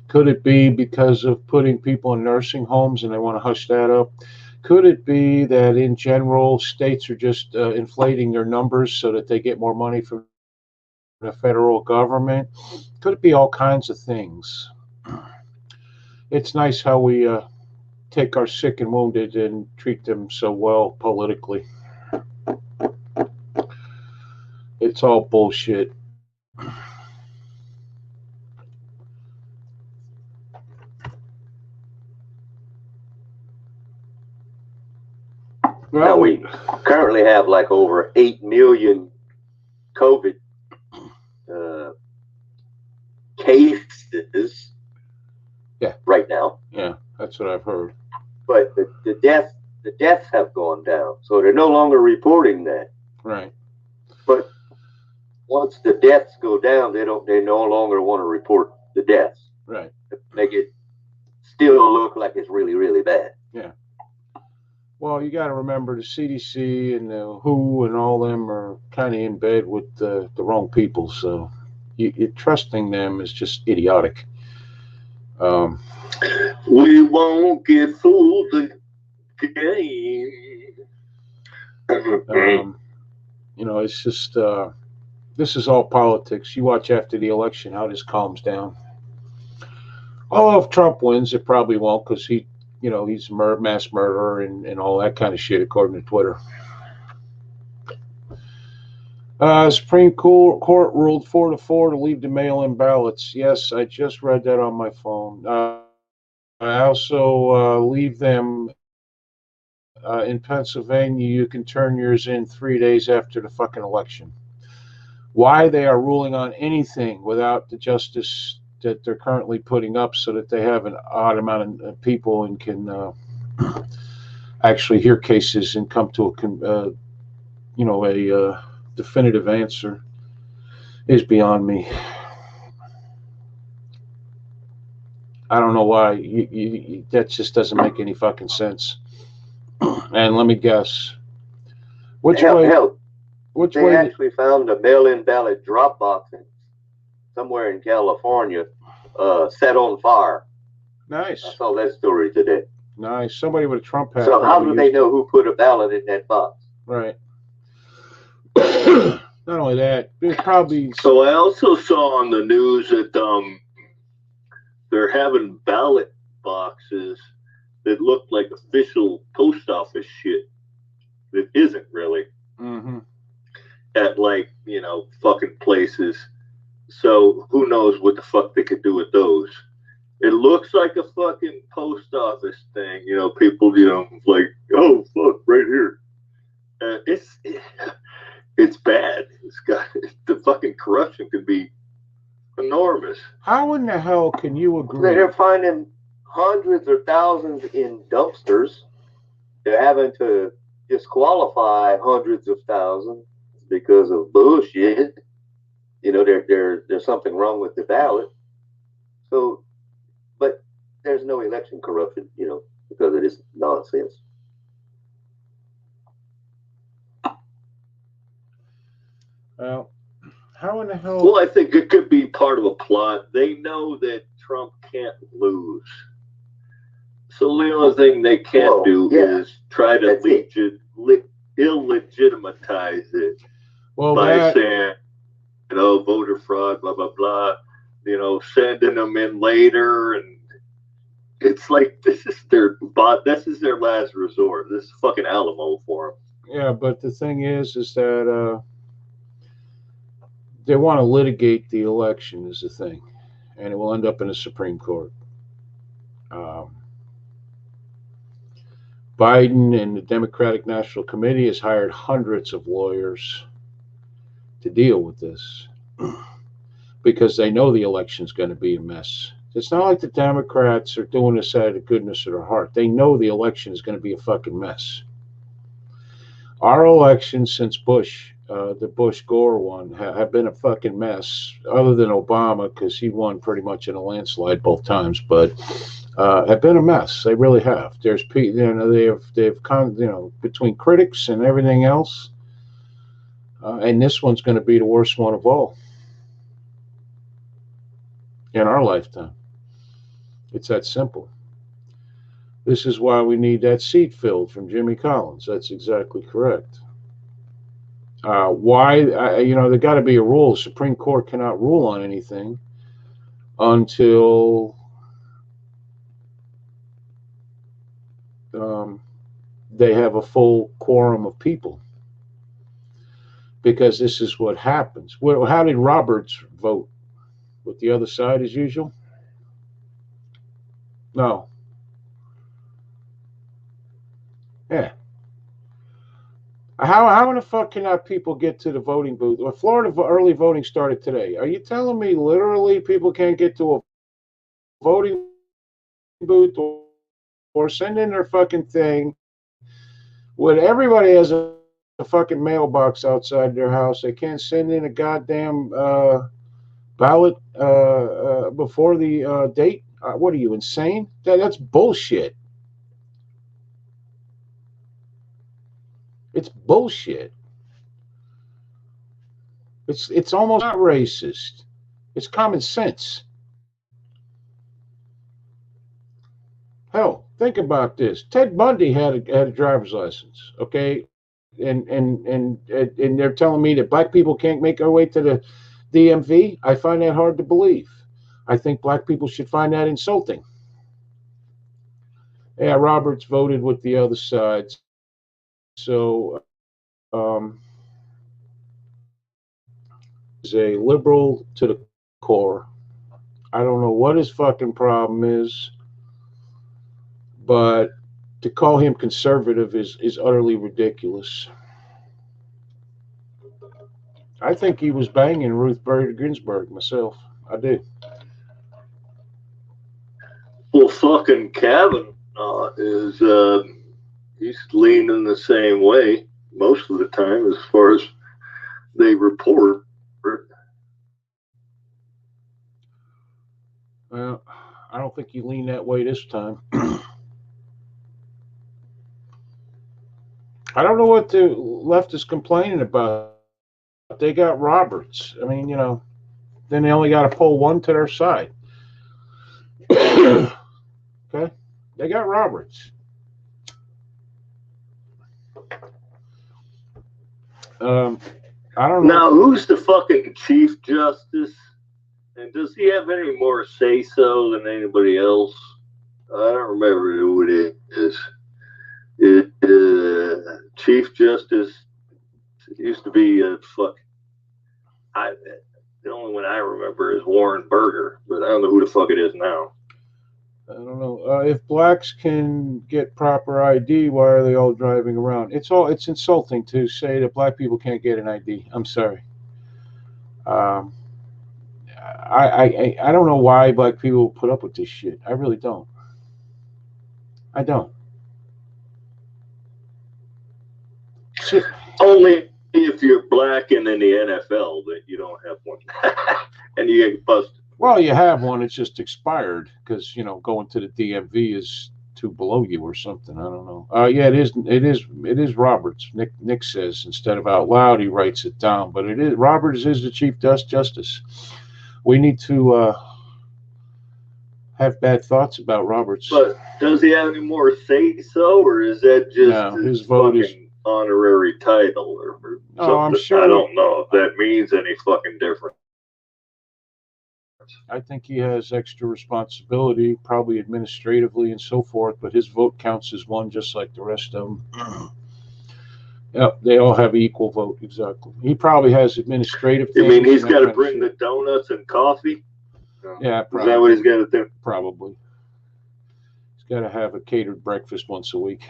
Could it be because of putting people in nursing homes and they want to hush that up? Could it be that in general states are just inflating their numbers so that they get more money from the federal government? Could it be all kinds of things? it's nice how we take our sick and wounded and treat them so well politically. It's all bullshit. Now we currently have like over 8 million COVID cases. Yeah. Right now. Yeah, that's what I've heard. But the deaths have gone down, so they're no longer reporting that. Right. But once the deaths go down, they no longer want to report the deaths. Right. To make it still look like it's really, really bad. Yeah. Well, you got to remember the CDC and the WHO and all them are kind of in bed with the wrong people. So trusting them is just idiotic. We won't get fooled again. It's just this is all politics. You watch after the election how this calms down. Although if Trump wins, it probably won't because he's a mass murderer and all that kind of shit, according to Twitter. Supreme Court ruled 4-4 to leave the mail-in ballots. Yes, I just read that on my phone. I also leave them in Pennsylvania. You can turn yours in 3 days after the fucking election. Why they are ruling on anything without the justice that they're currently putting up so that they have an odd amount of people and can actually hear cases and come to a definitive answer is beyond me. I don't know why. That just doesn't make any fucking sense. And let me guess. Which way? They actually found a mail-in ballot drop box somewhere in California set on fire. Nice. I saw that story today. Nice. Somebody with a Trump hat. So how do they know who put a ballot in that box? Right. Not only that, there's probably. So I also saw on the news that they're having ballot boxes that look like official post office shit that isn't really. Mm-hmm. At fucking places. So who knows what the fuck they could do with those. It looks like a fucking post office thing. People, like, oh, fuck, right here. It's bad. The fucking corruption could be enormous. How in the hell can you agree? They're finding hundreds or thousands in dumpsters. They're having to disqualify hundreds of thousands because of bullshit. There's something wrong with the ballot. So, but there's no election corruption, because of this nonsense. Well, how in the hell? Well, I think it could be part of a plot. They know that Trump can't lose. So the only thing they can't do is try to illegitimize it by saying, voter fraud, blah, blah, blah, sending them in later. And it's like, this is their last resort. This is fucking Alamo for them. Yeah, but the thing is that they want to litigate the election is the thing. And it will end up in the Supreme Court. Biden and the Democratic National Committee has hired hundreds of lawyers to deal with this because they know the election's going to be a mess. It's not like the Democrats are doing this out of the goodness of their heart. They know the election is going to be a fucking mess. Our elections since Bush, the Bush-Gore one, have been a fucking mess, other than Obama, because he won pretty much in a landslide both times, but have been a mess. They really have. There's, they've between critics and everything else, and this one's going to be the worst one of all in our lifetime. It's that simple. This is why we need that seat filled from Jimmy Collins. That's exactly correct. There got to be a rule. The Supreme Court cannot rule on anything until they have a full quorum of people, because this is what happens. Well, how did Roberts vote? With the other side as usual? No. Yeah. How in the fuck can our people get to the voting booth? Well, Florida early voting started today. Are you telling me literally people can't get to a voting booth or send in their fucking thing when everybody has a fucking mailbox outside their house? They can't send in a goddamn ballot before the date? What are you, insane? That's bullshit. It's bullshit. It's almost not racist. It's common sense. Hell, think about this. Ted Bundy had a driver's license, okay? And they're telling me that black people can't make their way to the DMV. I find that hard to believe. I think black people should find that insulting. Yeah, Roberts voted with the other side. So is a liberal to the core. I don't know what his fucking problem is, but to call him conservative is utterly ridiculous. I think he was banging Ruth Bader Ginsburg myself. I do. Well, fucking Kavanaugh is he's leaning the same way most of the time, as far as they report. Well, I don't think you lean that way this time. I don't know what the left is complaining about. They got Roberts. I mean, then they only got to pull one to their side. Okay? They got Roberts. I don't know. Now, who's the fucking Chief Justice? And does he have any more say-so than anybody else? I don't remember who it is. Chief Justice used to be the only one I remember is Warren Burger, but I don't know who the fuck it is now. I don't know. If blacks can get proper ID, why are they all driving around? It's insulting to say that black people can't get an ID. I'm sorry. I don't know why black people put up with this shit. I really don't. I don't. Shit. Only if you're black and in the NFL that you don't have one, and you get busted. Well, you have one. It's just expired because going to the DMV is too below you or something. I don't know. Yeah, it is Roberts. Nick says instead of out loud, he writes it down. But it is Roberts is the Chief Justice. We need to have bad thoughts about Roberts. But does he have any more say-so, or is that just no, his vote is honorary title or something? I'm sure. I don't know if that means any fucking difference. I think he has extra responsibility, probably administratively and so forth, but his vote counts as one just like the rest of them. Yep, they all have equal vote, exactly. He probably has administrative things. You mean he's got to bring the donuts and coffee? Yeah, probably. Is that what he's got to do? Probably. He's got to have a catered breakfast once a week.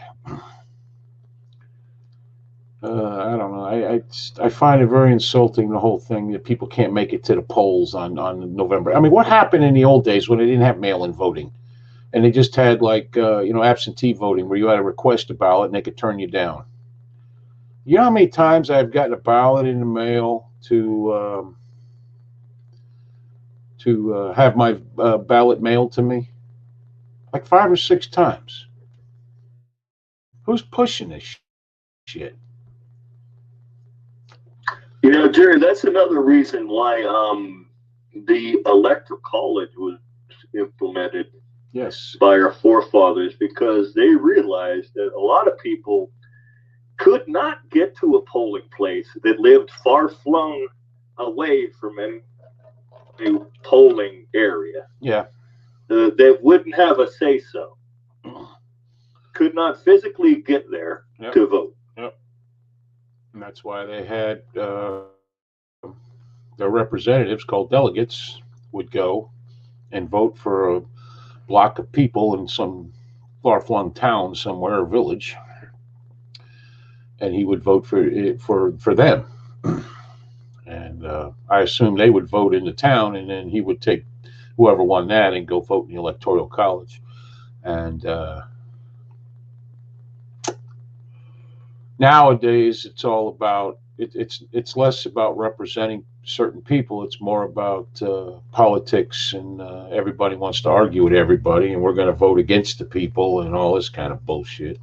I don't know. I find it very insulting, the whole thing, that people can't make it to the polls on November. I mean, what happened in the old days when they didn't have mail-in voting? And they just had, absentee voting where you had to request a ballot and they could turn you down. You know how many times I've gotten a ballot in the mail to have my ballot mailed to me? Like 5 or 6 times. Who's pushing this shit? Jerry, that's another reason why the electoral college was implemented. Yes. By our forefathers, because they realized that a lot of people could not get to a polling place that lived far-flung away from any polling area. Yeah. That wouldn't have a say-so. could not physically get there to vote. Yep. And that's why they had their representatives, called delegates, would go and vote for a block of people in some far-flung town somewhere, or village, and he would vote for them. And I assume they would vote in the town, and then he would take whoever won that and go vote in the electoral college. And nowadays, it's all about it's less about representing certain people. It's more about politics, and everybody wants to argue with everybody, and we're going to vote against the people and all this kind of bullshit.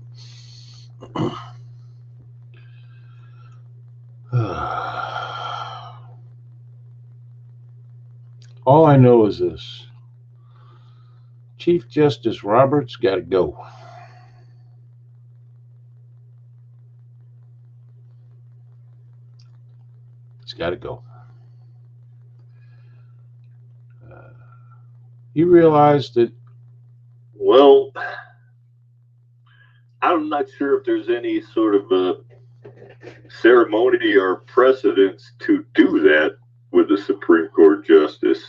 All I know is this: Chief Justice Roberts got to go. He's got to go. You realize that? Well, I'm not sure if there's any sort of a ceremony or precedence to do that with the Supreme Court justice.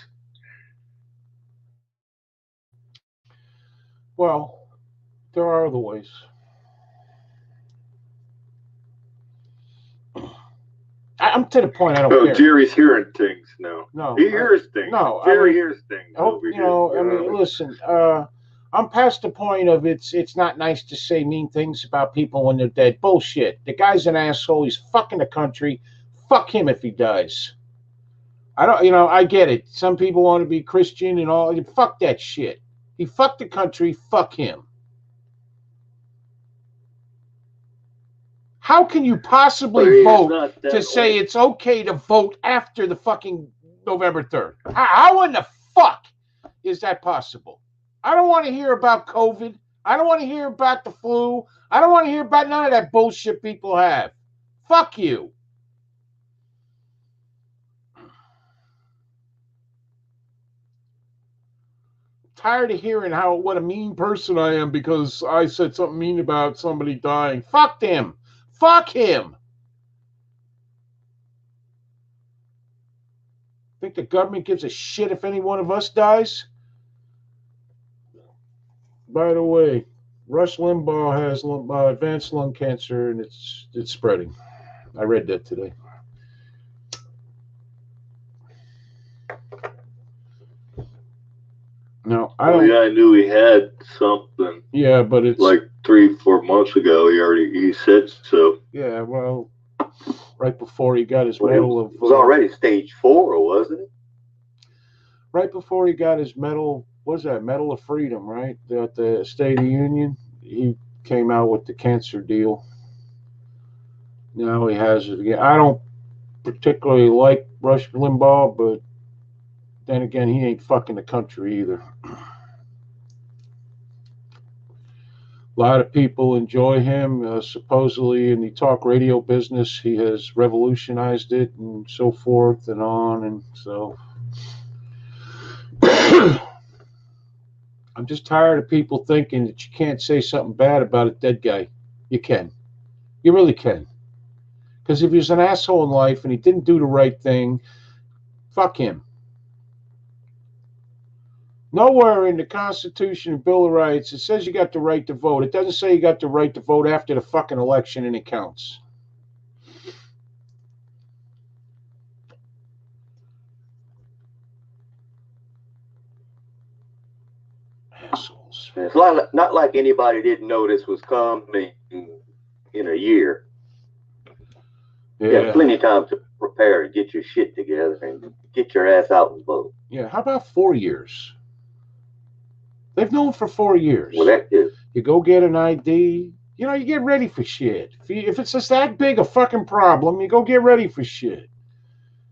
Well, there are other ways. I'm to the point I don't care. Jerry's hearing things now. No, he hears things. No, Jerry hears things. Listen. I'm past the point of it's not nice to say mean things about people when they're dead. Bullshit. The guy's an asshole. He's fucking the country. Fuck him if he dies. I get it. Some people want to be Christian and all. Fuck that shit. He fucked the country. Fuck him. How can you possibly vote to say it's okay to vote after the fucking November 3rd? How in the fuck is that possible? I don't want to hear about COVID. I don't want to hear about the flu. I don't want to hear about none of that bullshit people have. Fuck you. Tired of hearing what a mean person I am because I said something mean about somebody dying. Fuck them. Fuck him. Think the government gives a shit if any one of us dies? By the way, Rush Limbaugh has advanced lung cancer, and it's spreading. I read that today. No, I knew he had something. Yeah, but it's like 3-4 months ago. He said so. Yeah, well, right before he got his medal of. It was already stage 4, wasn't it? Right before he got his medal. What is that? Medal of Freedom, right? At the State of the Union, he came out with the cancer deal. Now he has it again. I don't particularly like Rush Limbaugh, but then again, he ain't fucking the country either. A lot of people enjoy him. Supposedly in the talk radio business, he has revolutionized it and so forth and on. And so I'm just tired of people thinking that you can't say something bad about a dead guy. You can. You really can. Because if he's an asshole in life and he didn't do the right thing, fuck him. Nowhere in the Constitution and Bill of Rights it says you got the right to vote. It doesn't say you got the right to vote after the fucking election and it counts. Assholes. It's not like anybody didn't know this was coming in a year. Yeah. You have plenty of time to prepare and get your shit together and get your ass out and vote. Yeah, how about 4 years? They've known for 4 years. Well, that is. You go get an ID. You get ready for shit. If it's just that big a fucking problem, you go get ready for shit.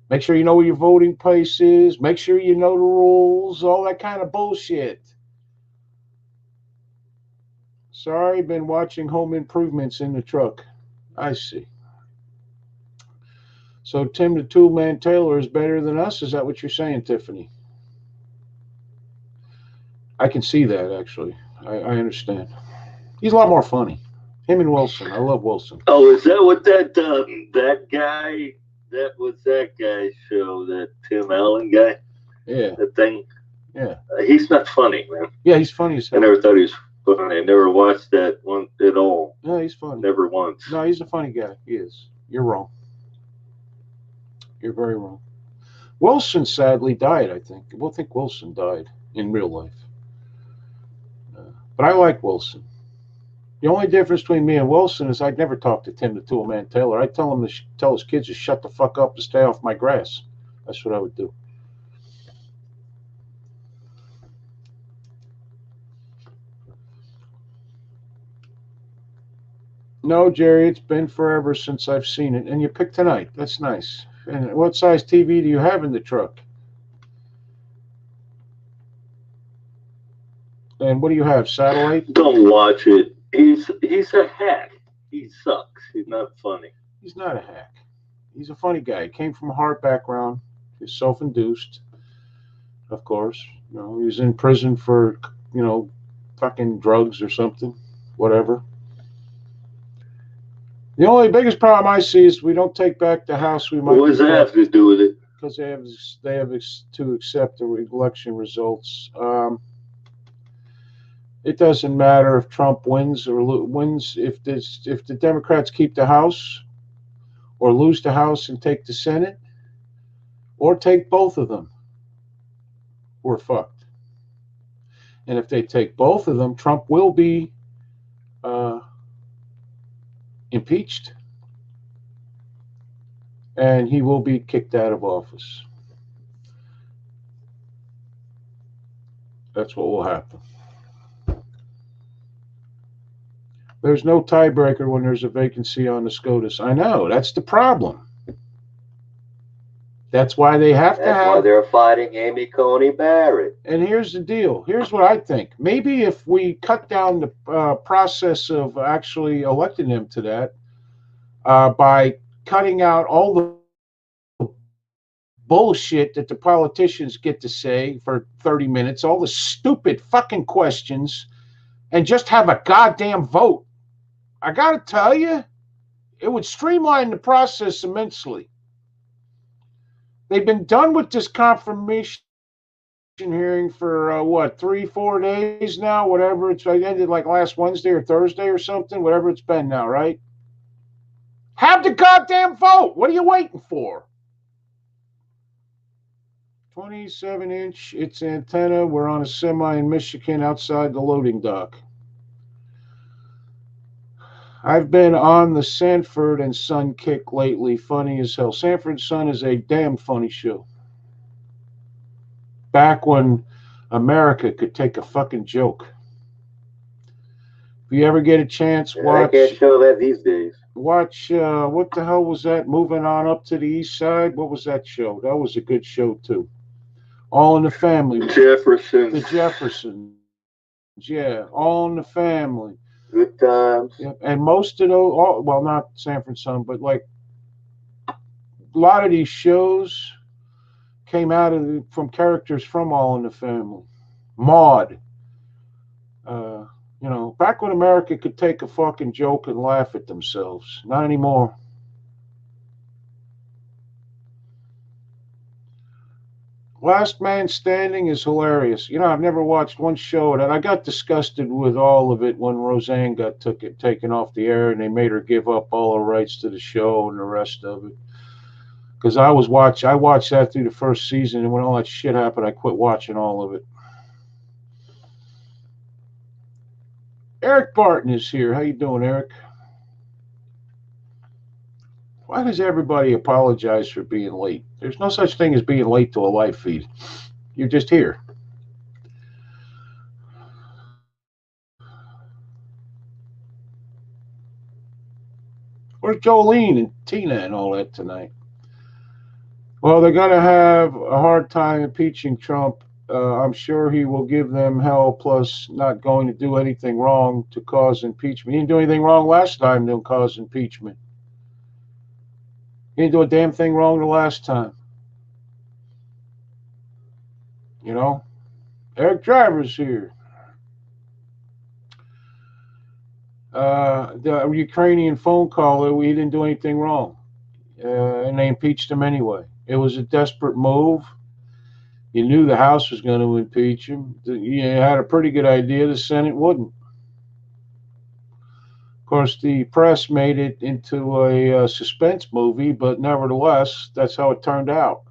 Make sure you know where your voting place is. Make sure you know the rules. All that kind of bullshit. Sorry, been watching Home Improvements in the truck. I see. So Tim the Toolman Taylor is better than us? Is that what you're saying, Tiffany? I can see that, actually. I understand. He's a lot more funny. Him and Wilson. I love Wilson. Oh, is that what that guy? That was that guy's show. That Tim Allen guy. Yeah. That thing. Yeah. He's not funny, man. Yeah, he's funny as I hell. never thought he was funny. I never watched that one at all. No, he's funny. Never once. No, he's a funny guy. He is. You're wrong. You're very wrong. Wilson sadly died, I think. I think Wilson died in real life. But I like Wilson. The only difference between me and Wilson is I'd never talk to Tim the Toolman Taylor. I'd tell him to tell his kids to shut the fuck up and stay off my grass. That's what I would do. No, Jerry, it's been forever since I've seen it. And you picked tonight. That's nice. And what size TV do you have in the truck? And what do you have? Satellite? Don't watch it. He's a hack. He sucks. He's not funny. He's not a hack. He's a funny guy. He came from a hard background. He's self-induced, of course. You know, he was in prison for, fucking drugs or something, whatever. The only biggest problem I see is we don't take back the house we might. What does that have to do with it? Because they have to accept the election results. It doesn't matter if Trump wins or wins. If the Democrats keep the House, or lose the House and take the Senate, or take both of them, we're fucked. And if they take both of them, Trump will be impeached, and he will be kicked out of office. That's what will happen. There's no tiebreaker when there's a vacancy on the SCOTUS. I know, that's the problem. That's why they have to have. That's why they're fighting Amy Coney Barrett. And here's the deal. Here's what I think. Maybe if we cut down the process of actually electing him to that by cutting out all the bullshit that the politicians get to say for 30 minutes, all the stupid fucking questions, and just have a goddamn vote. I got to tell you, it would streamline the process immensely. They've been done with this confirmation hearing for 3-4 days now, whatever. It ended like last Wednesday or Thursday or something, whatever it's been now, right? Have the goddamn vote. What are you waiting for? 27-inch, its antenna. We're on a semi in Michigan outside the loading dock. I've been on the Sanford and Son kick lately. Funny as hell. Sanford and Son is a damn funny show. Back when America could take a fucking joke. If you ever get a chance, watch. I can't show that these days. Watch, what the hell was that? Moving on up to the east side. What was that show? That was a good show too. All in the Family. Jeffersons. The Jeffersons. Yeah, All in the Family. Good times. Yep. And most of those, well, not Sanford Son, but like a lot of these shows came out from characters from All in the Family. Maude. Back when America could take a fucking joke and laugh at themselves. Not anymore. Last Man Standing is hilarious. I've never watched one show, and I got disgusted with all of it when Roseanne got taken off the air, and they made her give up all her rights to the show and the rest of it. Because I watched that through the first season, and when all that shit happened, I quit watching all of it. Eric Barton is here. How you doing, Eric? Why does everybody apologize for being late? There's no such thing as being late to a live feed. You're just here. Where's Jolene and Tina and all that tonight? Well, they're going to have a hard time impeaching Trump. I'm sure he will give them hell, plus not going to do anything wrong to cause impeachment. He didn't do anything wrong last time to cause impeachment. He didn't do a damn thing wrong the last time. Eric Driver's here. The Ukrainian phone caller, we didn't do anything wrong. And they impeached him anyway. It was a desperate move. You knew the House was going to impeach him. You had a pretty good idea the Senate wouldn't. Of course, the press made it into a suspense movie, but nevertheless, that's how it turned out.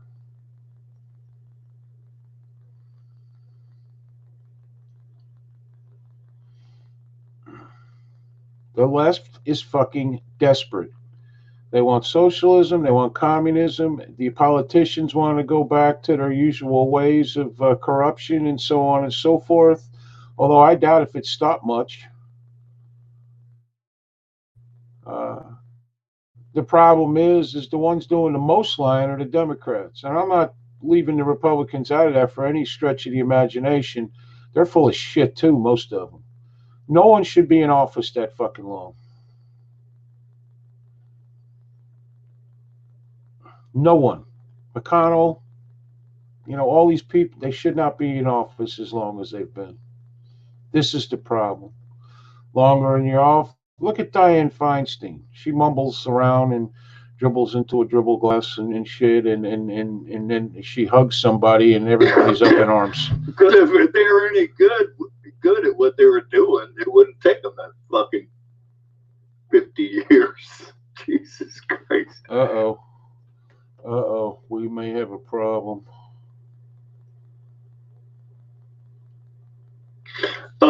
The left is fucking desperate. They want socialism. They want communism. The politicians want to go back to their usual ways of corruption and so on and so forth. Although I doubt if it stopped much. The problem is the ones doing the most lying are the Democrats. And I'm not leaving the Republicans out of that for any stretch of the imagination. They're full of shit too, most of them. No one should be in office that fucking long. No one. McConnell, all these people, they should not be in office as long as they've been. This is the problem. Longer in your off. Look at Dianne Feinstein. She mumbles around and dribbles into a dribble glass and shit, and then she hugs somebody and everybody's up in arms. Because if they were any good at what they were doing, it wouldn't take them that fucking 50 years. Jesus Christ. Uh-oh, we may have a problem. Shit. I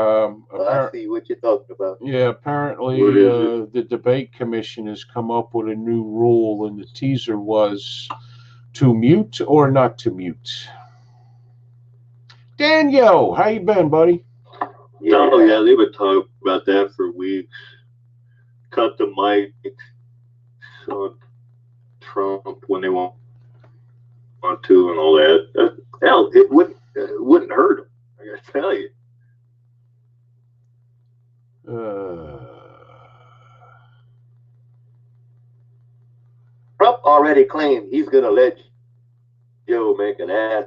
Appar- see what you're talking about. yeah, apparently What is the debate commission has come up with a new rule, and the teaser was to mute or not to mute. Daniel, how you been, buddy? Oh, yeah, they've been talking about that for weeks. Cut the mic on Trump when they want to and all that. Hell, it wouldn't hurt him, I gotta tell you. Trump already claimed he's going to let Joe make an ass.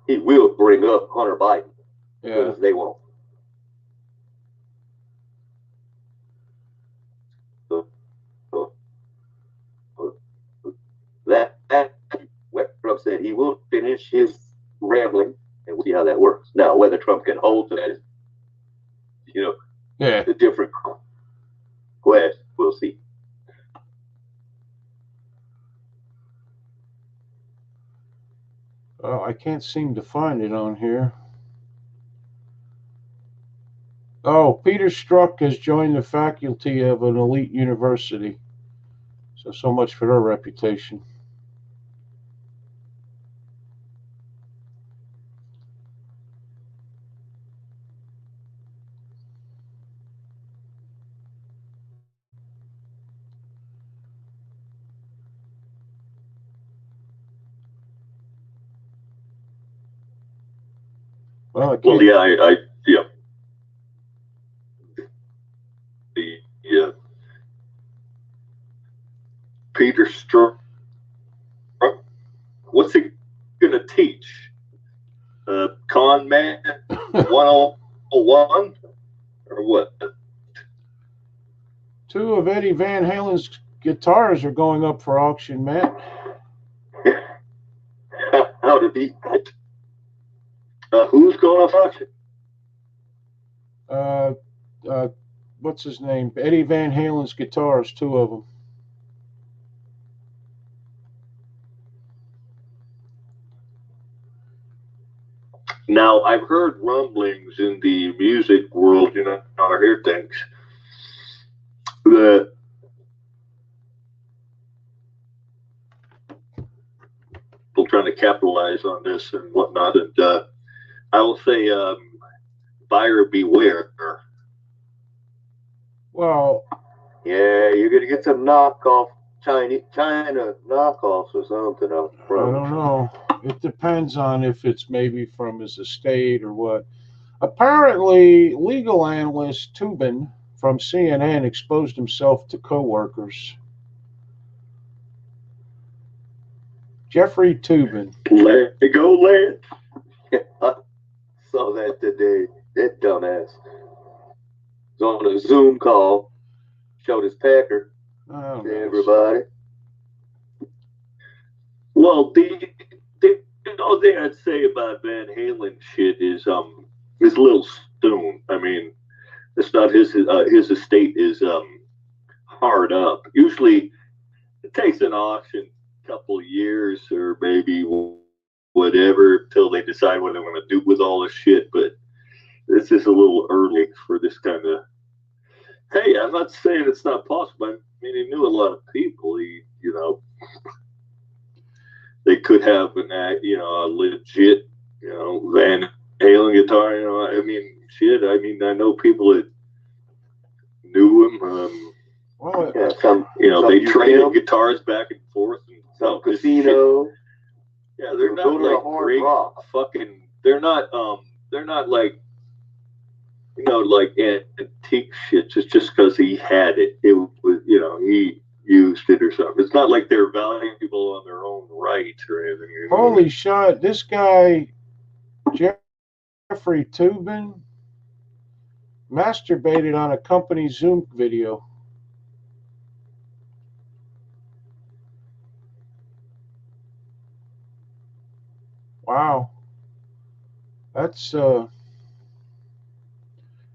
He will bring up Hunter Biden Yeah. because they won't. That Trump said he will finish his rambling, and we'll see how that works. Now, whether Trump can hold to that is, Yeah. a different quest. We'll see. Oh, I can't seem to find it on here. Oh, Peter Strzok has joined the faculty of an elite university. So much for their reputation. Well, yeah. Peter Strzok. What's he gonna teach? Con Man 101 or what? Two of Eddie Van Halen's guitars are going up for auction, Matt. How to beat that? Who's going off auction? What's his name? Eddie Van Halen's guitars, two of them. Now, I've heard rumblings in the music world, I hear things that people trying to capitalize on this and whatnot. And I will say, buyer beware. Well, yeah, you're gonna get some knockoff China knockoffs or something. I don't know. It depends on if it's maybe from his estate or what. Apparently, legal analyst Toobin from CNN exposed himself to coworkers. Jeffrey Toobin. Let it go, Lance. I saw that today. That dumbass was on a Zoom call, showed his pecker Oh, to nice. everybody. Well, the only thing I'd say about Van Halen shit is Lil Stone. I mean, it's not his estate is hard up. Usually, it takes an auction a couple of years or maybe whatever till they decide what they want to do with all this shit. But this is a little early for this kind of. Hey, I'm not saying it's not possible. I mean, he knew a lot of people. They could have a legit, Van Halen guitar. I mean, shit. I mean, I know people that knew him. Well, Yeah, they traded guitars back and forth. And some casino. Shit. Yeah, they're not like great fucking. They're not like like antique shit just because he had it. It was he used it or something. It's not like they're valuable on their own right or anything. Holy shit! This guy, Jeffrey Toobin, masturbated on a company Zoom video. Wow, that's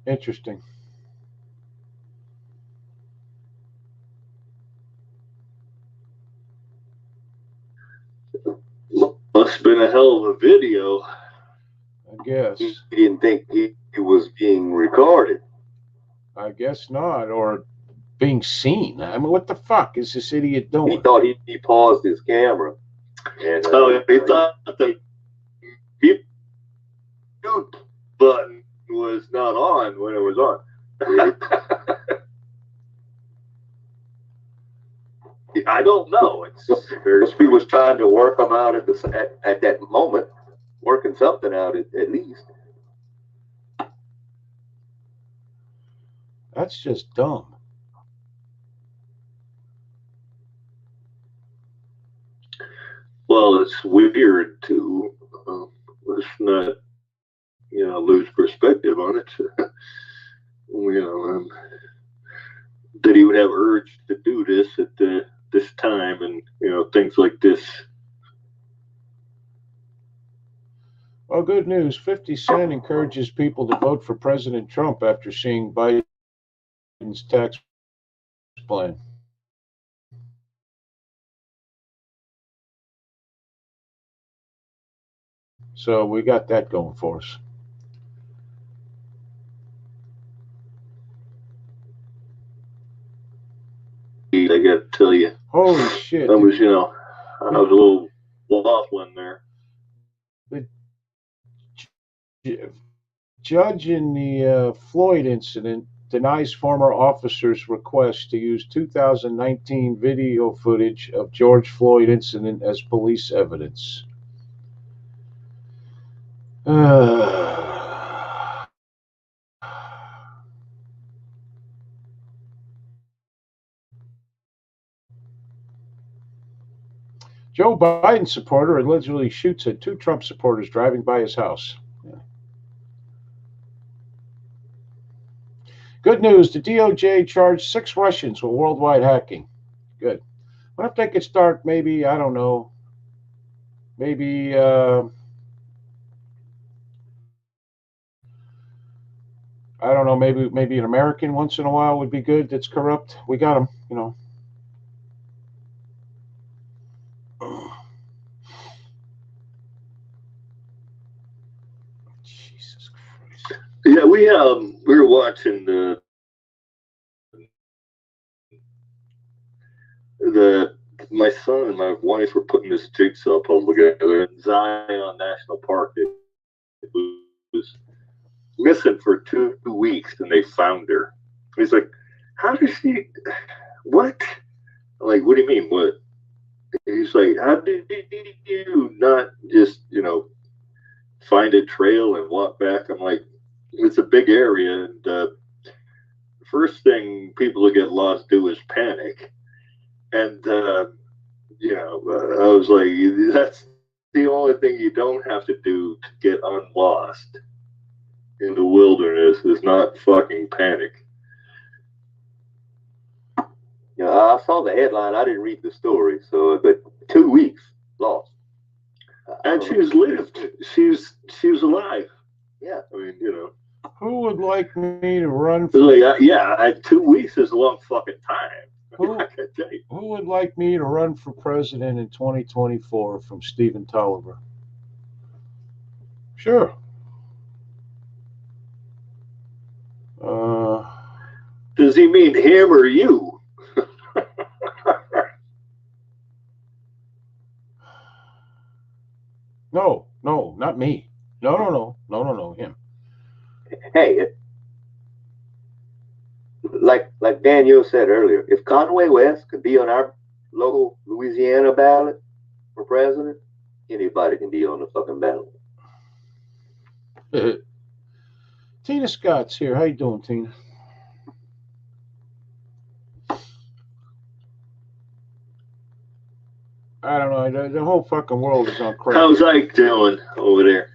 interesting. Must have been a hell of a video. I guess. He didn't think he was being recorded. I guess not, or being seen. I mean, what the fuck is this idiot doing? He thought he paused his camera. And, he thought the mute button was not on when it was on. I don't know. He was trying to work them out at that moment, working something out at least. That's just dumb. Well, it's weird to let's not lose perspective on it. That he would have urge to do this at this time and things like this. Well, good news. 50 Cent encourages people to vote for President Trump after seeing Biden's tax plan. So we got that going for us. I got to tell you. Holy shit. I was, I was a little waffling there. The judge in the Floyd incident denies former officers' request to use 2019 video footage of George Floyd incident as police evidence. Joe Biden supporter allegedly shoots at 2 Trump supporters driving by his house. Yeah. Good news, the DOJ charged 6 Russians with worldwide hacking. Good. What if they could start maybe, I don't know, maybe maybe an American once in a while would be good that's corrupt. We got them, Jesus Christ. Yeah, we were watching my son and my wife were putting this jigsaw puzzle together in Zion National Park. It was missing for 2 weeks, and they found her. He's like, "How does she? What? I'm like, what do you mean? What?" He's like, "How did you not just find a trail and walk back?" I'm like, "It's a big area, and the first thing people who get lost do is panic." And I was like, "That's the only thing you don't have to do to get unlost in the wilderness is not fucking panic. Yeah, I saw the headline. I didn't read the story. So, but 2 weeks lost. And she's lived. She's alive. Yeah. I mean, you know. Who would like me to run for... Like, yeah, 2 weeks is a long fucking time. Who would like me to run for president in 2024 from Stephen Tolliver? Sure. Does he mean him or you? No, not me. No, him. Hey, like Daniel said earlier, if Conway West could be on our local Louisiana ballot for president, anybody can be on the fucking ballot. Tina Scott's here. How you doing, Tina? I don't know. The whole fucking world is on crack. How's Ike doing over there?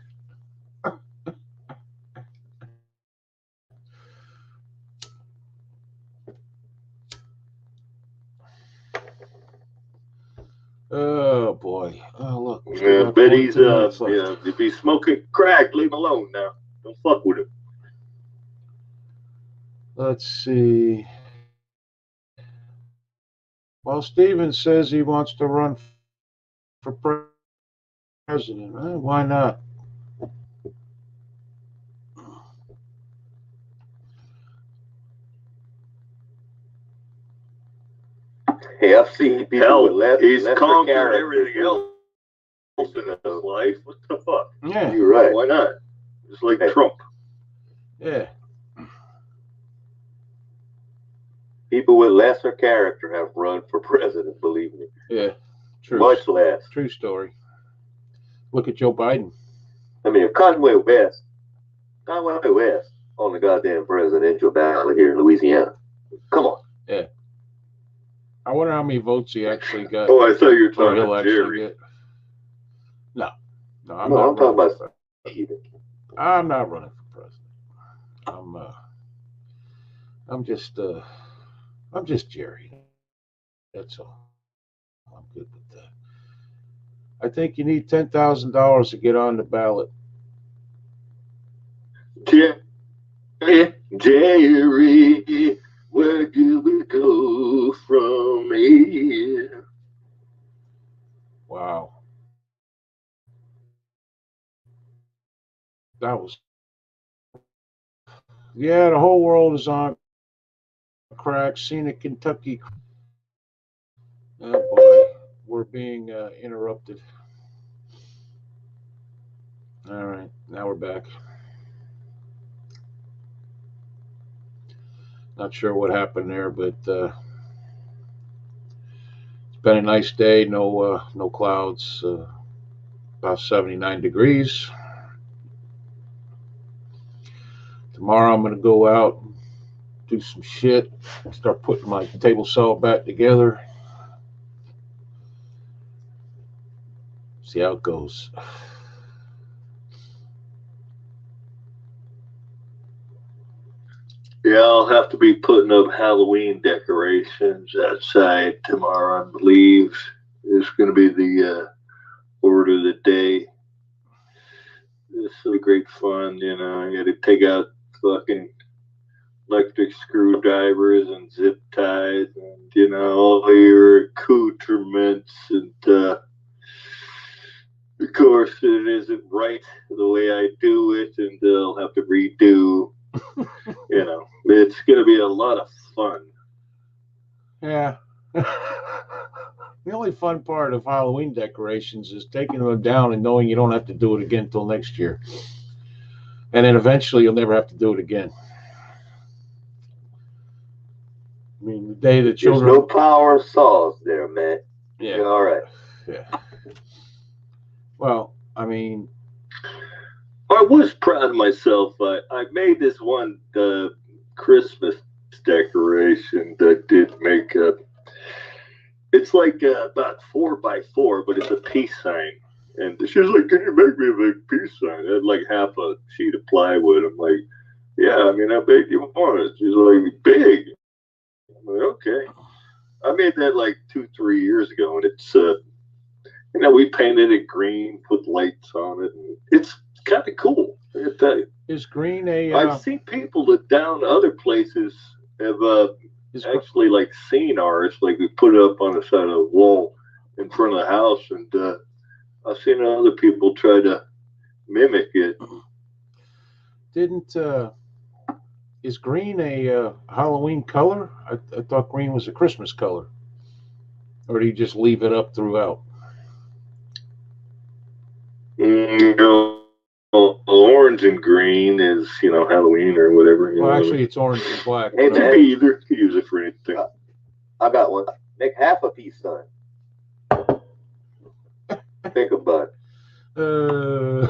Oh boy! Oh look. Yeah, but he's if he's smoking crack, leave him alone now. Don't fuck with him. Let's see. Well, Steven says he wants to run for president. Why not? Hey, I've seen people with less. He's conquered everything else in his life. What the fuck? Yeah, you're right. Why not? Just like Trump. Yeah. People with lesser character have run for president, believe me. Yeah, true. Much less. True story. Look at Joe Biden. I mean, if Conway West on the goddamn presidential ballot here in Louisiana. Come on. Yeah. I wonder how many votes he actually got. Oh, I thought you were talking about Jerry. No, I'm talking about Steven. I'm not running for president. I'm just Jerry. That's all. I'm good with that. I think you need $10,000 to get on the ballot. Jerry, where do we go from here? Wow. That was... Yeah, the whole world is on crack. Scenic Kentucky. Oh boy, we're being interrupted. All right, now we're back. Not sure what happened there, but it's been a nice day. No clouds. About 79 degrees. Tomorrow I'm going to go out, do some shit, start putting my table saw back together. See how it goes. Yeah, I'll have to be putting up Halloween decorations outside tomorrow, I believe. It's going to be the order of the day. It's so great fun, you know. I got to take out fucking electric screwdrivers and zip ties and, you know, all your accoutrements. And, of course, it isn't right the way I do it, and I'll have to redo. You know, it's going to be a lot of fun. Yeah. The only fun part of Halloween decorations is taking them down and knowing you don't have to do it again until next year. And then eventually you'll never have to do it again. I mean, the day the children... There's no power saws there, man. Yeah. You're all right. Yeah. Well, I mean... I was proud of myself. I made this one Christmas decoration that did make a... It's like about 4x4, but it's a peace sign. And she was like, "Can you make me a big peace sign?" I had like half a sheet of plywood. I'm like, "Yeah, I mean, how big do you want it?" She's like, "Big." I'm like, "Okay." I made that like 2, 3 years ago, and it's we painted it green, put lights on it, and it's kind of cool. I gotta tell you. Is green a? I've seen people that down other places have actually like seen ours. Like we put it up on the side of the wall in front of the house, and I've seen other people try to mimic it. Didn't is green a Halloween color? I thought green was a Christmas color, or do you just leave it up throughout? You know, orange and green is Halloween or whatever. Well, actually, it's orange and black. Hey, It could man. be either. You could use it for anything. I got one. Make half a peace sign. Think about it.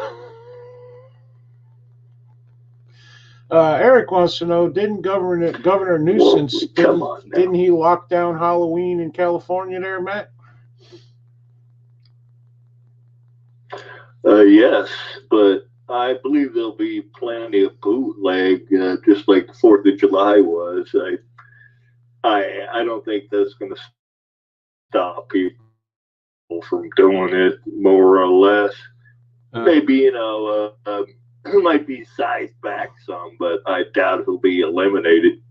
Eric wants to know: didn't Governor Newsom Whoa, come on now. didn't he lock down Halloween in California? There, Matt. Yes, but I believe there'll be plenty of bootleg, just like the 4th of July was. I don't think that's going to stop people from doing it, more or less. Maybe it might be sized back some, but I doubt it'll be eliminated.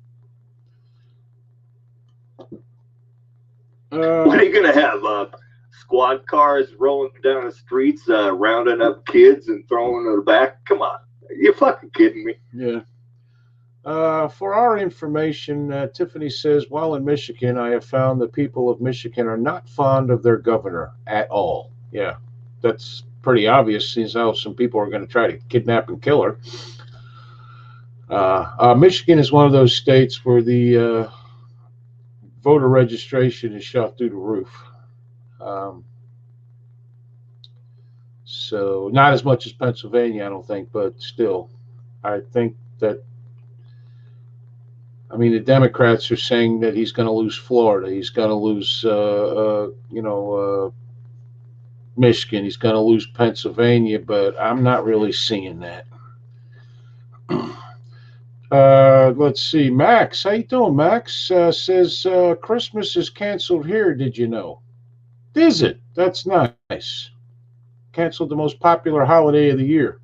What are you going to have? Squad cars rolling down the streets, rounding up kids and throwing them back? Come on. You're fucking kidding me. Yeah. For our information, Tiffany says, while in Michigan, I have found the people of Michigan are not fond of their governor at all. Yeah, that's pretty obvious, since how some people are going to try to kidnap and kill her. Michigan is one of those states where the voter registration is shot through the roof. So not as much as Pennsylvania, I don't think, but still, I think that, I mean, the Democrats are saying that he's going to lose Florida, he's going to lose, Michigan, he's going to lose Pennsylvania, but I'm not really seeing that. Let's see. Max, how you doing, Max? Says Christmas is canceled here. Did you know? Is it? That's nice. Canceled the most popular holiday of the year.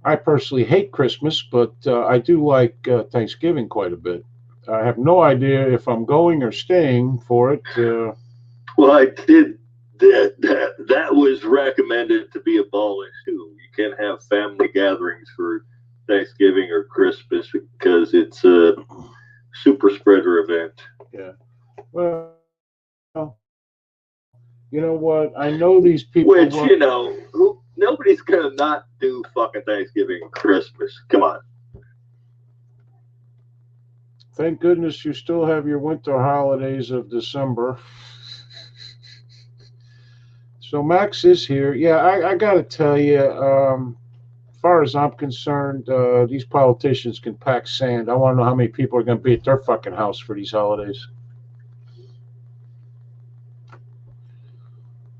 I personally hate Christmas, but I do like Thanksgiving quite a bit. I have no idea if I'm going or staying for it. Well, I did. That was recommended to be abolished too. You can't have family gatherings for Thanksgiving or Christmas because it's a super spreader event. Yeah. Well, you know what? I know these people. Which, nobody's going to not do fucking Thanksgiving and Christmas. Come on. Thank goodness you still have your winter holidays of December. So Max is here. Yeah, I got to tell you, as far as I'm concerned, these politicians can pack sand. I want to know how many people are going to be at their fucking house for these holidays.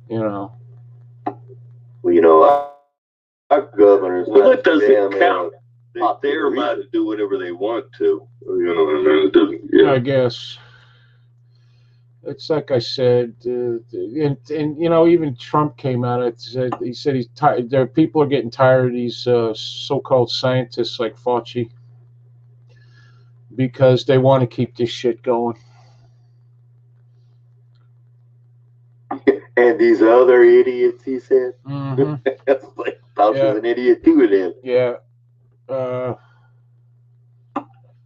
Well, our governors. Well, that doesn't count. They're allowed to do whatever they want to. It doesn't. Yeah. I guess. It's like I said, and even Trump came out and said he's tired. There, people are getting tired of these so-called scientists like Fauci because they want to keep this shit going. And these other idiots, he said. Mm-hmm. Like Fauci's an idiot too, then. Yeah.